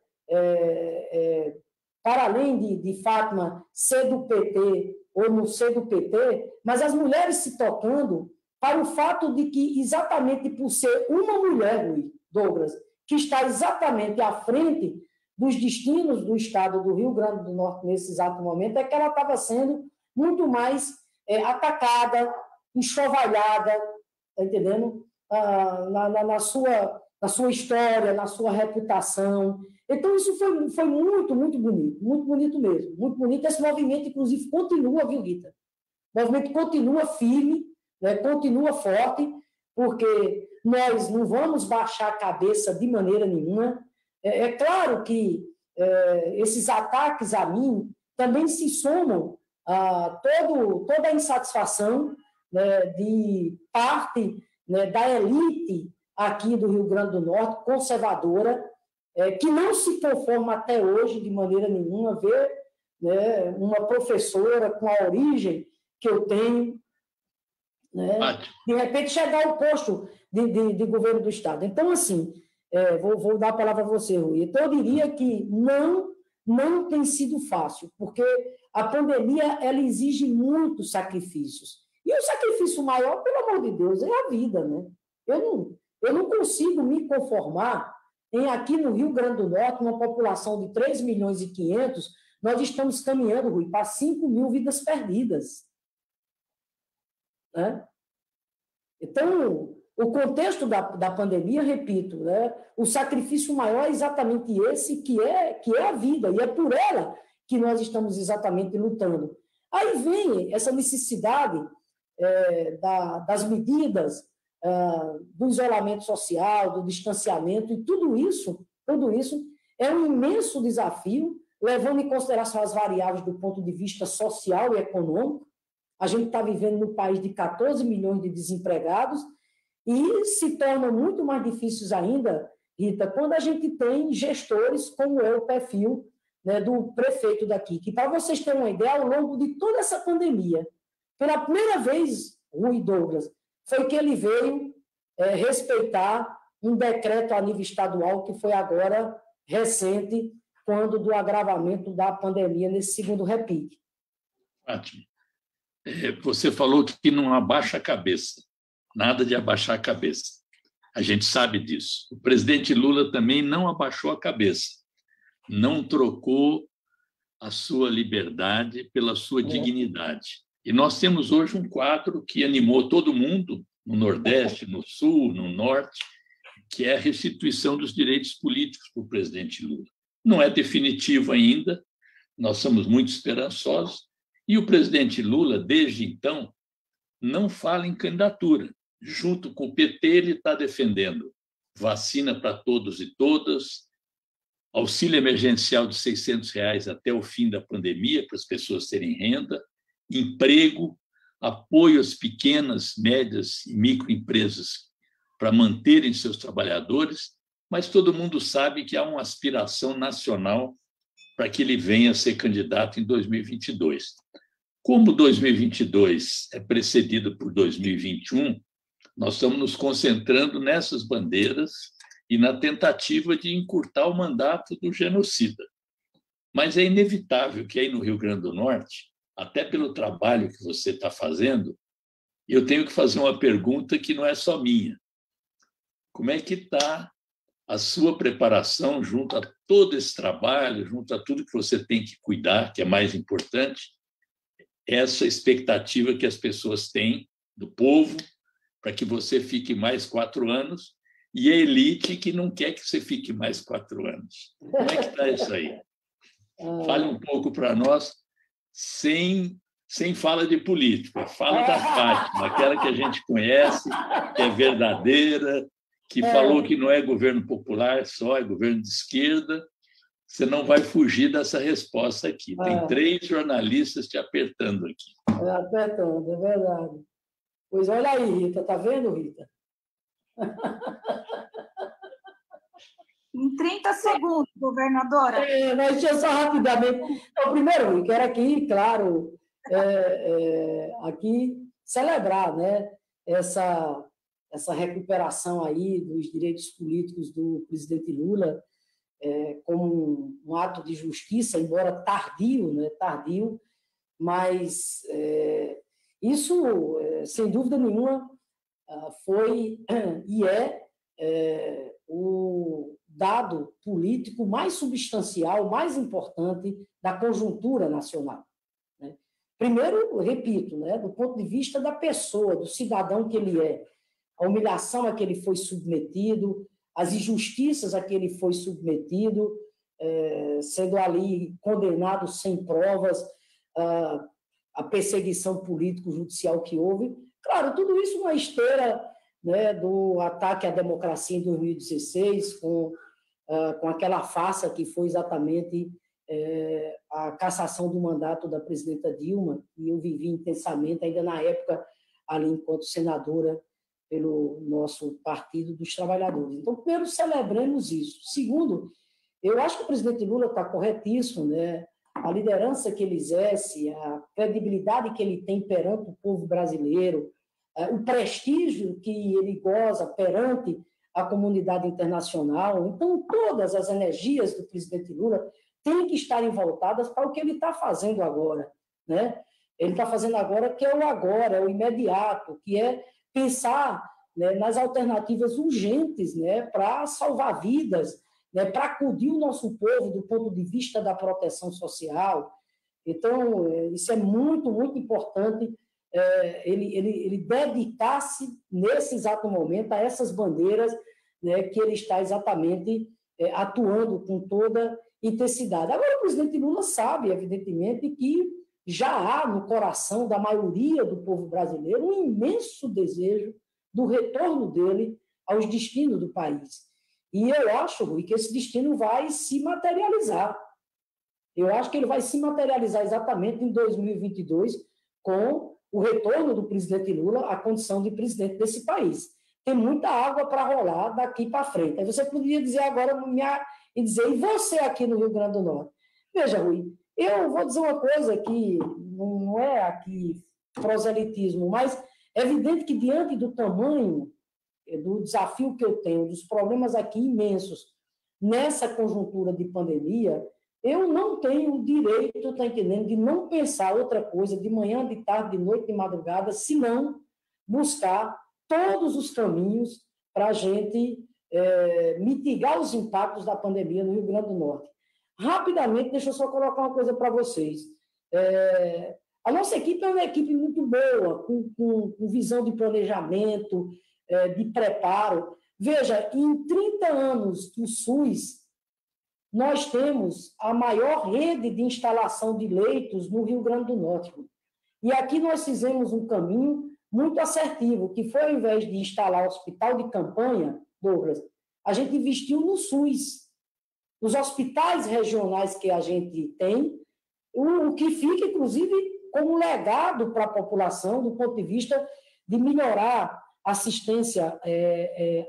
Speaker 2: para além de Fátima ser do PT ou não ser do PT, mas as mulheres se tocando para o fato de que, exatamente por ser uma mulher, Douglas, que está exatamente à frente dos destinos do Estado do Rio Grande do Norte nesse exato momento, é que ela estava sendo muito mais atacada, enxovalhada, tá entendendo? Na sua história, na sua reputação. Então, isso foi muito, muito bonito mesmo, muito bonito. Esse movimento, inclusive, continua, viu, Rita? O movimento continua firme, né? Continua forte, porque nós não vamos baixar a cabeça de maneira nenhuma. É claro que esses ataques a mim também se somam a toda a insatisfação, né, de parte, né, da elite aqui do Rio Grande do Norte, conservadora, que não se conforma até hoje, de maneira nenhuma, ver, né, uma professora com a origem que eu tenho, né, de repente chegar ao posto de governo do Estado. Então, assim, vou dar a palavra a você, Rui. Então, eu diria que não tem sido fácil, porque a pandemia ela exige muitos sacrifícios. E o sacrifício maior, pelo amor de Deus, é a vida, né? Eu não consigo me conformar em, aqui no Rio Grande do Norte, uma população de 3 milhões e 500, nós estamos caminhando, Rui, para 5 mil vidas perdidas. Né? Então, o contexto da pandemia, repito, né, o sacrifício maior é exatamente esse, que é a vida, e é por ela que nós estamos exatamente lutando. Aí vem essa necessidade das medidas, do isolamento social, do distanciamento, e tudo isso é um imenso desafio, levando em consideração as variáveis do ponto de vista social e econômico. A gente está vivendo num país de 14 milhões de desempregados, e se torna muito mais difícil ainda, Rita, quando a gente tem gestores como é o perfil, né, do prefeito daqui, que, para vocês terem uma ideia, ao longo de toda essa pandemia, pela primeira vez, Rui Douglas, foi que ele veio respeitar um decreto a nível estadual que foi agora recente, quando do agravamento da pandemia nesse segundo repique.
Speaker 1: Fátima, você falou que não abaixa a cabeça. Nada de abaixar a cabeça. A gente sabe disso. O presidente Lula também não abaixou a cabeça. Não trocou a sua liberdade pela sua dignidade. E nós temos hoje um quadro que animou todo mundo, no Nordeste, no Sul, no Norte, que é a restituição dos direitos políticos para o presidente Lula. Não é definitivo ainda, nós somos muito esperançosos, e o presidente Lula, desde então, não fala em candidatura. Junto com o PT, ele está defendendo vacina para todos e todas, auxílio emergencial de R$ 600 até o fim da pandemia, para as pessoas terem renda, emprego, apoio às pequenas, médias e microempresas para manterem seus trabalhadores, mas todo mundo sabe que há uma aspiração nacional para que ele venha a ser candidato em 2022. Como 2022 é precedido por 2021, nós estamos nos concentrando nessas bandeiras e na tentativa de encurtar o mandato do genocida. Mas é inevitável que aí no Rio Grande do Norte, até pelo trabalho que você está fazendo, eu tenho que fazer uma pergunta que não é só minha. Como é que está a sua preparação junto a todo esse trabalho, junto a tudo que você tem que cuidar, que é mais importante, essa expectativa que as pessoas têm do povo para que você fique mais 4 anos e a elite que não quer que você fique mais 4 anos. Como é que está isso aí? Fale um pouco para nós, sem fala de política, fala da Fátima, aquela que a gente conhece, que é verdadeira, que falou que não é governo popular só, é governo de esquerda. Você não vai fugir dessa resposta aqui. Tem 3 jornalistas te apertando aqui.
Speaker 2: Apertando, é verdade. Pois olha aí, Rita, está vendo, Rita?
Speaker 3: Em 30 segundos, governadora.
Speaker 2: Mas deixa eu só rapidamente. Então, primeiro, eu quero aqui, claro, aqui celebrar, né, essa recuperação aí dos direitos políticos do presidente Lula como um ato de justiça, embora tardio, né, tardio, mas isso, sem dúvida nenhuma, foi e o dado político mais substancial, mais importante da conjuntura nacional. Né? Primeiro, repito, né, do ponto de vista da pessoa, do cidadão que ele é, a humilhação a que ele foi submetido, as injustiças a que ele foi submetido, sendo ali condenado sem provas, a perseguição político-judicial que houve. Claro, tudo isso na esteira, né, do ataque à democracia em 2016, com aquela farsa que foi exatamente a cassação do mandato da presidenta Dilma, e eu vivi intensamente, ainda na época, ali enquanto senadora pelo nosso Partido dos Trabalhadores. Então, primeiro, celebremos isso. Segundo, eu acho que o presidente Lula está corretíssimo, né? A liderança que ele exerce, a credibilidade que ele tem perante o povo brasileiro, o prestígio que ele goza perante a comunidade internacional. Então, todas as energias do presidente Lula têm que estar voltadas para o que ele está fazendo agora, né? Ele está fazendo agora, que é o agora, é o imediato, que é pensar, né, nas alternativas urgentes, né, para salvar vidas, né, para acudir o nosso povo do ponto de vista da proteção social. Então, isso é muito, muito importante, ele dedicar-se, nesse exato momento, a essas bandeiras, né, que ele está exatamente atuando com toda intensidade. Agora, o presidente Lula sabe, evidentemente, que já há no coração da maioria do povo brasileiro um imenso desejo do retorno dele aos destinos do país. E eu acho, Rui, que esse destino vai se materializar. Eu acho que ele vai se materializar exatamente em 2022 com o retorno do presidente Lula à condição de presidente desse país. Tem muita água para rolar daqui para frente. Aí você poderia dizer agora, e você aqui no Rio Grande do Norte? Veja, Rui, eu vou dizer uma coisa que não é aqui proselitismo, mas é evidente que diante do tamanho do desafio que eu tenho, dos problemas aqui imensos, nessa conjuntura de pandemia, eu não tenho o direito, está entendendo, de não pensar outra coisa de manhã, de tarde, de noite, de madrugada, senão buscar todos os caminhos para a gente mitigar os impactos da pandemia no Rio Grande do Norte. Rapidamente, deixa eu só colocar uma coisa para vocês. A nossa equipe é uma equipe muito boa, com visão de planejamento, de preparo. Veja, em 30 anos do SUS, nós temos a maior rede de instalação de leitos no Rio Grande do Norte. E aqui nós fizemos um caminho muito assertivo, que foi, ao invés de instalar hospital de campanha, Douglas, a gente investiu no SUS. Os hospitais regionais que a gente tem, o que fica, inclusive, como legado para a população, do ponto de vista de melhorar a assistência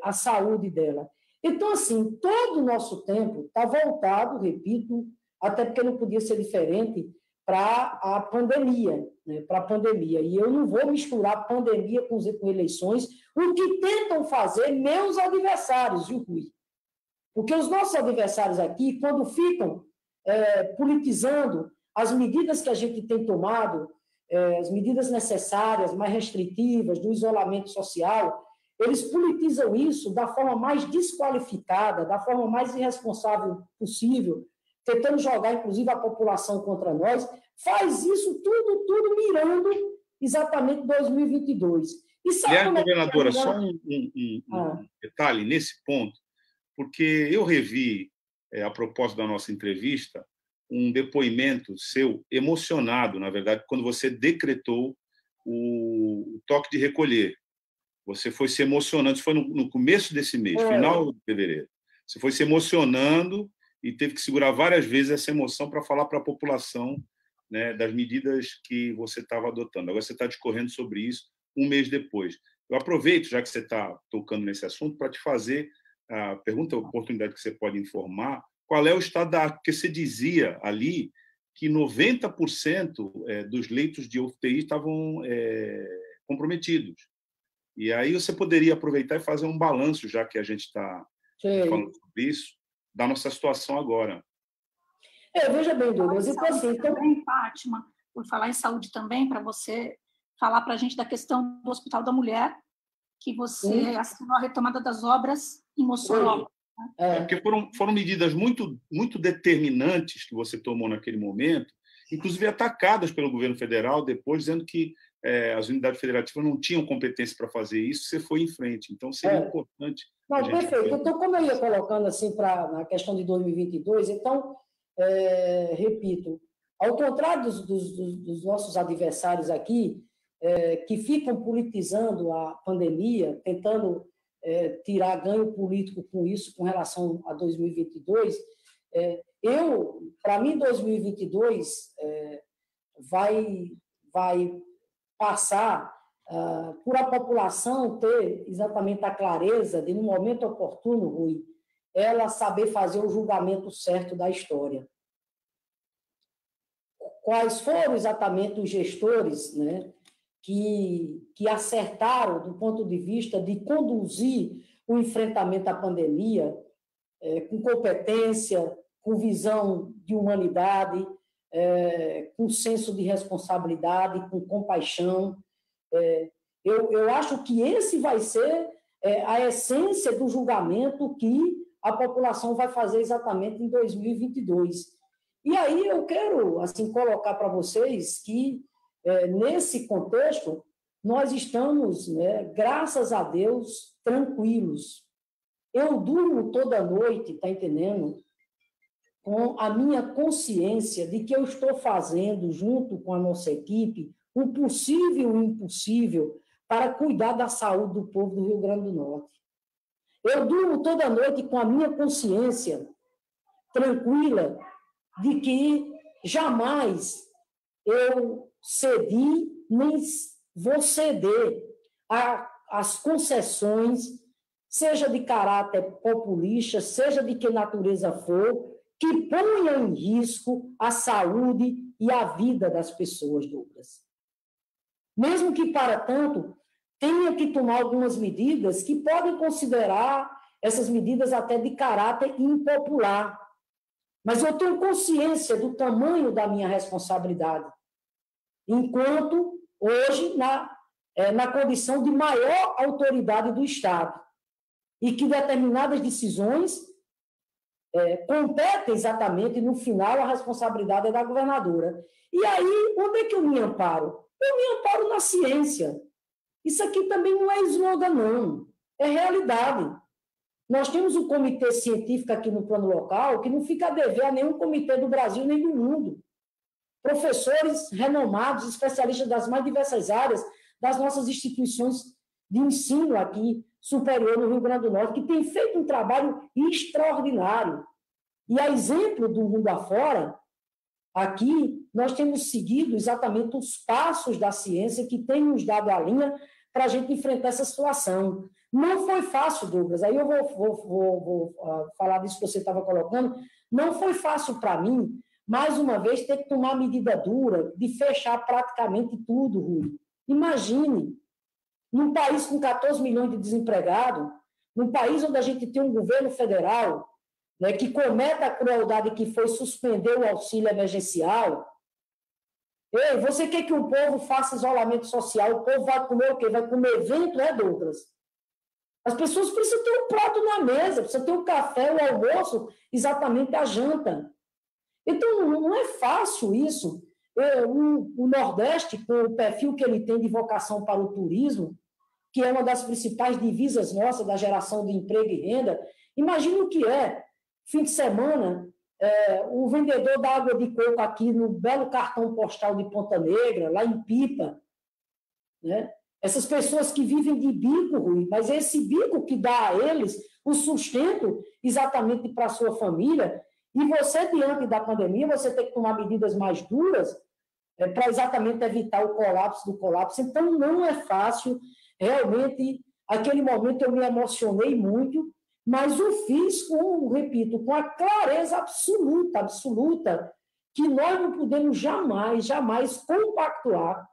Speaker 2: à saúde dela. Então, assim, todo o nosso tempo está voltado, repito, até porque não podia ser diferente, para a pandemia, né? Para a pandemia. E eu não vou misturar pandemia com eleições, o que tentam fazer meus adversários, viu, Rui? Porque os nossos adversários aqui, quando ficam politizando as medidas que a gente tem tomado, as medidas necessárias, mais restritivas, do isolamento social, eles politizam isso da forma mais desqualificada, da forma mais irresponsável possível, tentando jogar, inclusive, a população contra nós, faz isso tudo mirando exatamente 2022. E sabe,
Speaker 4: governadora, só um detalhe nesse ponto, porque eu revi, a propósito da nossa entrevista, um depoimento seu emocionado, na verdade, quando você decretou o toque de recolher. Você foi se emocionando, isso foi no começo desse mês, final de fevereiro. Você foi se emocionando e teve que segurar várias vezes essa emoção para falar para a população, né, das medidas que você estava adotando. Agora você está discorrendo sobre isso um mês depois. Eu aproveito, já que você está tocando nesse assunto, para te fazer a pergunta, a oportunidade que você pode informar, qual é o estado da arte? Porque você dizia ali que 90% dos leitos de UTI estavam comprometidos. E aí você poderia aproveitar e fazer um balanço, já que a gente está falando sobre isso, da nossa situação agora.
Speaker 2: Veja bem, Douglas,
Speaker 3: então, também, Fátima, por falar em saúde também, para você falar para a gente da questão do Hospital da Mulher, que você assinou a retomada das obras em Mossoró.
Speaker 4: Porque foram medidas muito, muito determinantes que você tomou naquele momento, inclusive atacadas pelo governo federal depois, dizendo que as unidades federativas não tinham competência para fazer isso, você foi em frente. Então, seria importante...
Speaker 2: Não, perfeito. Então, como eu ia colocando assim na questão de 2022, então, repito, ao contrário dos nossos adversários aqui, que ficam politizando a pandemia, tentando tirar ganho político com isso, com relação a 2022, para mim, 2022 vai passar por a população ter exatamente a clareza de, no momento oportuno, Rui, ela saber fazer o julgamento certo da história. Quais foram exatamente os gestores, né, que acertaram do ponto de vista de conduzir o enfrentamento à pandemia com competência, com visão de humanidade, com senso de responsabilidade, com compaixão. Eu acho que esse vai ser a essência do julgamento que a população vai fazer exatamente em 2022. E aí eu quero assim colocar para vocês que, nesse contexto, nós estamos, né, graças a Deus, tranquilos. Eu durmo toda noite, está entendendo? Com a minha consciência de que eu estou fazendo, junto com a nossa equipe, o possível e o impossível para cuidar da saúde do povo do Rio Grande do Norte. Eu durmo toda noite com a minha consciência tranquila de que jamais eu cedi, nem vou ceder às concessões, seja de caráter populista, seja de que natureza for, que ponham em risco a saúde e a vida das pessoas, Douglas. Mesmo que, para tanto, tenha que tomar algumas medidas que podem considerar essas medidas até de caráter impopular. Mas eu tenho consciência do tamanho da minha responsabilidade, enquanto hoje na condição de maior autoridade do Estado, e que determinadas decisões competem exatamente, no final, a responsabilidade é da governadora. E aí, onde é que eu me amparo? Eu me amparo na ciência. Isso aqui também não é slogan, não. É realidade. Nós temos um comitê científico aqui no plano local que não fica a dever a nenhum comitê do Brasil nem do mundo. Professores renomados, especialistas das mais diversas áreas das nossas instituições de ensino aqui superior no Rio Grande do Norte, que tem feito um trabalho extraordinário. E a exemplo do mundo afora, aqui nós temos seguido exatamente os passos da ciência que tem nos dado a linha para a gente enfrentar essa situação. Não foi fácil, Douglas, aí eu vou falar disso que você estava colocando, não foi fácil para mim, mais uma vez, ter que tomar medida dura de fechar praticamente tudo, Rui. Imagine, num país com 14 milhões de desempregados, num país onde a gente tem um governo federal, né, que comete a crueldade que foi suspender o auxílio emergencial. Ei, você quer que o povo faça isolamento social? O povo vai comer o quê? Vai comer vento, Douglas? As pessoas precisam ter um prato na mesa, precisam ter um café, o almoço, exatamente a janta. Então, não é fácil isso. O Nordeste, com o perfil que ele tem de vocação para o turismo, que é uma das principais divisas nossas da geração de emprego e renda, imagina o que é, fim de semana, o vendedor da água de coco aqui no belo cartão postal de Ponta Negra, lá em Pipa, né? Essas pessoas que vivem de bico, Rui, mas é esse bico que dá a eles o sustento exatamente para a sua família. E você, diante da pandemia, você tem que tomar medidas mais duras para exatamente evitar o colapso do colapso. Então, não é fácil. Realmente, aquele momento eu me emocionei muito, mas o fiz, repito, com a clareza absoluta, que nós não podemos jamais compactuar,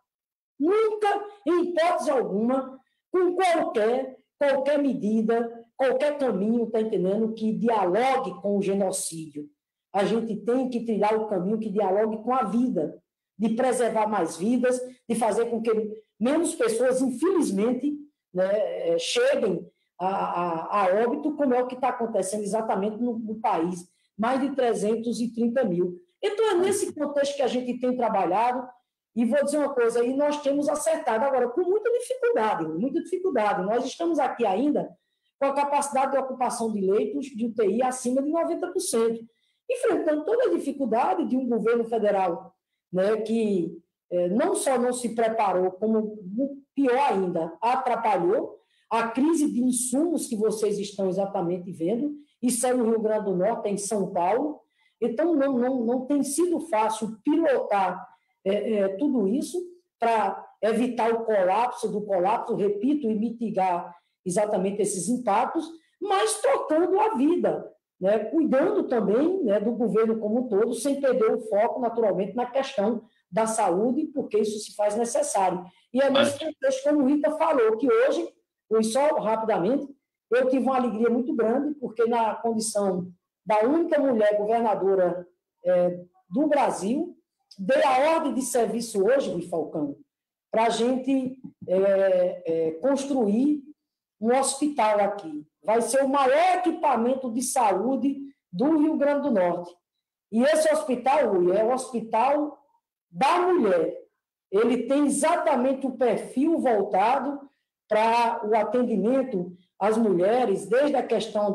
Speaker 2: nunca, em hipótese alguma, com qualquer medida, qualquer caminho, está entendendo, que dialogue com o genocídio. A gente tem que trilhar o caminho que dialogue com a vida, de preservar mais vidas, de fazer com que menos pessoas, infelizmente, né, cheguem a óbito, como é o que está acontecendo exatamente no país, mais de 330 mil. Então, é nesse contexto que a gente tem trabalhado, e vou dizer uma coisa, e nós temos acertado agora, com muita dificuldade. Nós estamos aqui ainda com a capacidade de ocupação de leitos de UTI acima de 90%, enfrentando toda a dificuldade de um governo federal, né, que não só não se preparou, como, pior ainda, atrapalhou a crise de insumos que vocês estão exatamente vendo, isso é no Rio Grande do Norte, é em São Paulo. Então, não tem sido fácil pilotar tudo isso para evitar o colapso, repito, e mitigar exatamente esses impactos, mas tocando a vida, né, cuidando também, né, do governo como um todo, sem perder o foco, naturalmente, na questão da saúde, porque isso se faz necessário. E é nesse contexto, como o Rita falou, que hoje, só rapidamente, eu tive uma alegria muito grande, porque na condição da única mulher governadora do Brasil, dei a ordem de serviço hoje, Rui Falcão, para a gente construir um hospital aqui. Vai ser o maior equipamento de saúde do Rio Grande do Norte. E esse hospital, Rui, é o Hospital da Mulher. Ele tem exatamente o perfil voltado para o atendimento às mulheres, desde a questão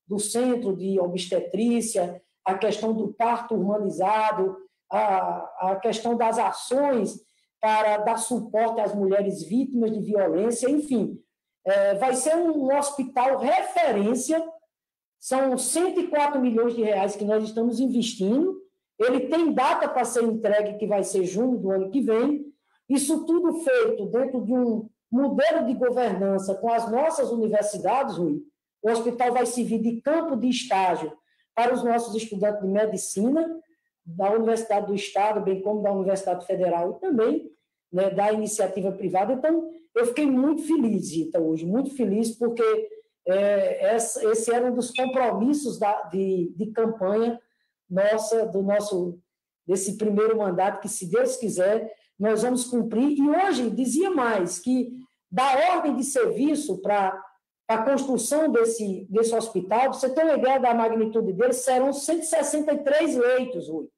Speaker 2: do centro de obstetrícia, a questão do parto humanizado, a questão das ações para dar suporte às mulheres vítimas de violência, enfim. Vai ser um hospital referência, são 104 milhões de reais que nós estamos investindo, ele tem data para ser entregue, que vai ser junho do ano que vem, isso tudo feito dentro de um modelo de governança com as nossas universidades, Rui. O hospital vai servir de campo de estágio para os nossos estudantes de medicina, da Universidade do Estado, bem como da Universidade Federal e também, né, da iniciativa privada. Então, eu fiquei muito feliz, Rita, hoje, muito feliz, porque esse era um dos compromissos de campanha desse primeiro mandato, que, se Deus quiser, nós vamos cumprir. E hoje, dizia mais, que da ordem de serviço para a construção desse hospital, você tem uma ideia da magnitude dele, serão 163 leitos, Rui.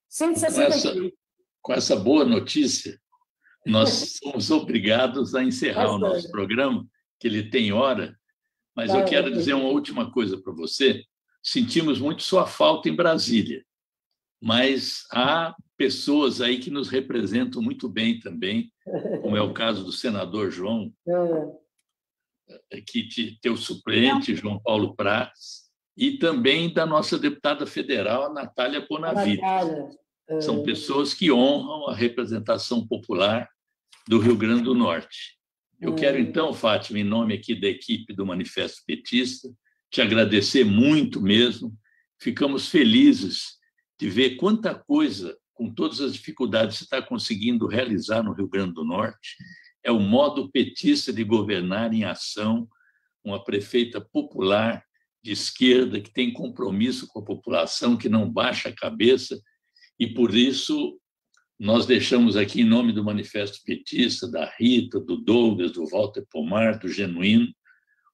Speaker 2: 163.
Speaker 1: Com essa boa notícia, nós somos obrigados a encerrar o nosso programa, que ele tem hora, mas eu quero dizer uma última coisa para você. Sentimos muito sua falta em Brasília, mas há pessoas aí que nos representam muito bem também, como é o caso do senador João, que teu suplente, João Paulo Prats, e também da nossa deputada federal, a Natália Bonavides. São pessoas que honram a representação popular do Rio Grande do Norte. Eu quero, então, Fátima, em nome aqui da equipe do Manifesto Petista, te agradecer muito mesmo. Ficamos felizes de ver quanta coisa, com todas as dificuldades, você está conseguindo realizar no Rio Grande do Norte. É o modo petista de governar em ação, uma prefeita popular, de esquerda, que tem compromisso com a população, que não baixa a cabeça, e por isso nós deixamos aqui, em nome do Manifesto Petista, da Rita, do Douglas, do Walter Pomar, do Genuíno,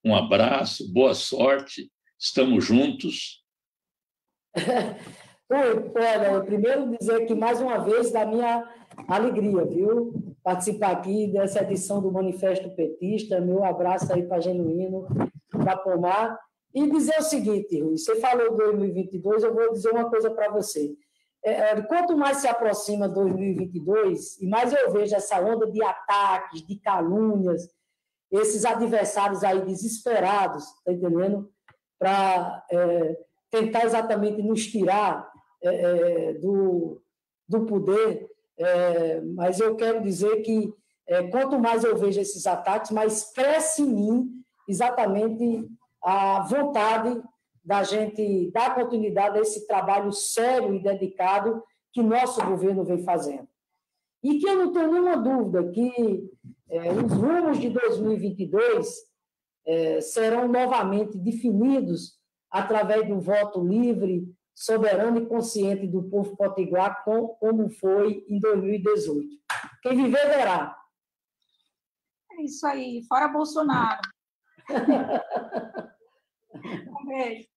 Speaker 1: um abraço, boa sorte, estamos juntos.
Speaker 2: Olha, primeiro dizer que, mais uma vez, da minha alegria, viu? Participar aqui dessa edição do Manifesto Petista, meu abraço aí para Genuíno, para Pomar, e dizer o seguinte, Rui, você falou 2022, eu vou dizer uma coisa para você. Quanto mais se aproxima 2022, e mais eu vejo essa onda de ataques, de calúnias, esses adversários aí desesperados, tá entendendo? Para tentar exatamente nos tirar do poder, mas eu quero dizer que quanto mais eu vejo esses ataques, mais cresce em mim exatamente a vontade da gente dar continuidade a esse trabalho sério e dedicado que nosso governo vem fazendo. E que eu não tenho nenhuma dúvida que os rumos de 2022 serão novamente definidos através do voto livre, soberano e consciente do povo potiguar, como foi em 2018. Quem viver, verá.
Speaker 3: É isso aí, fora Bolsonaro. Um beijo.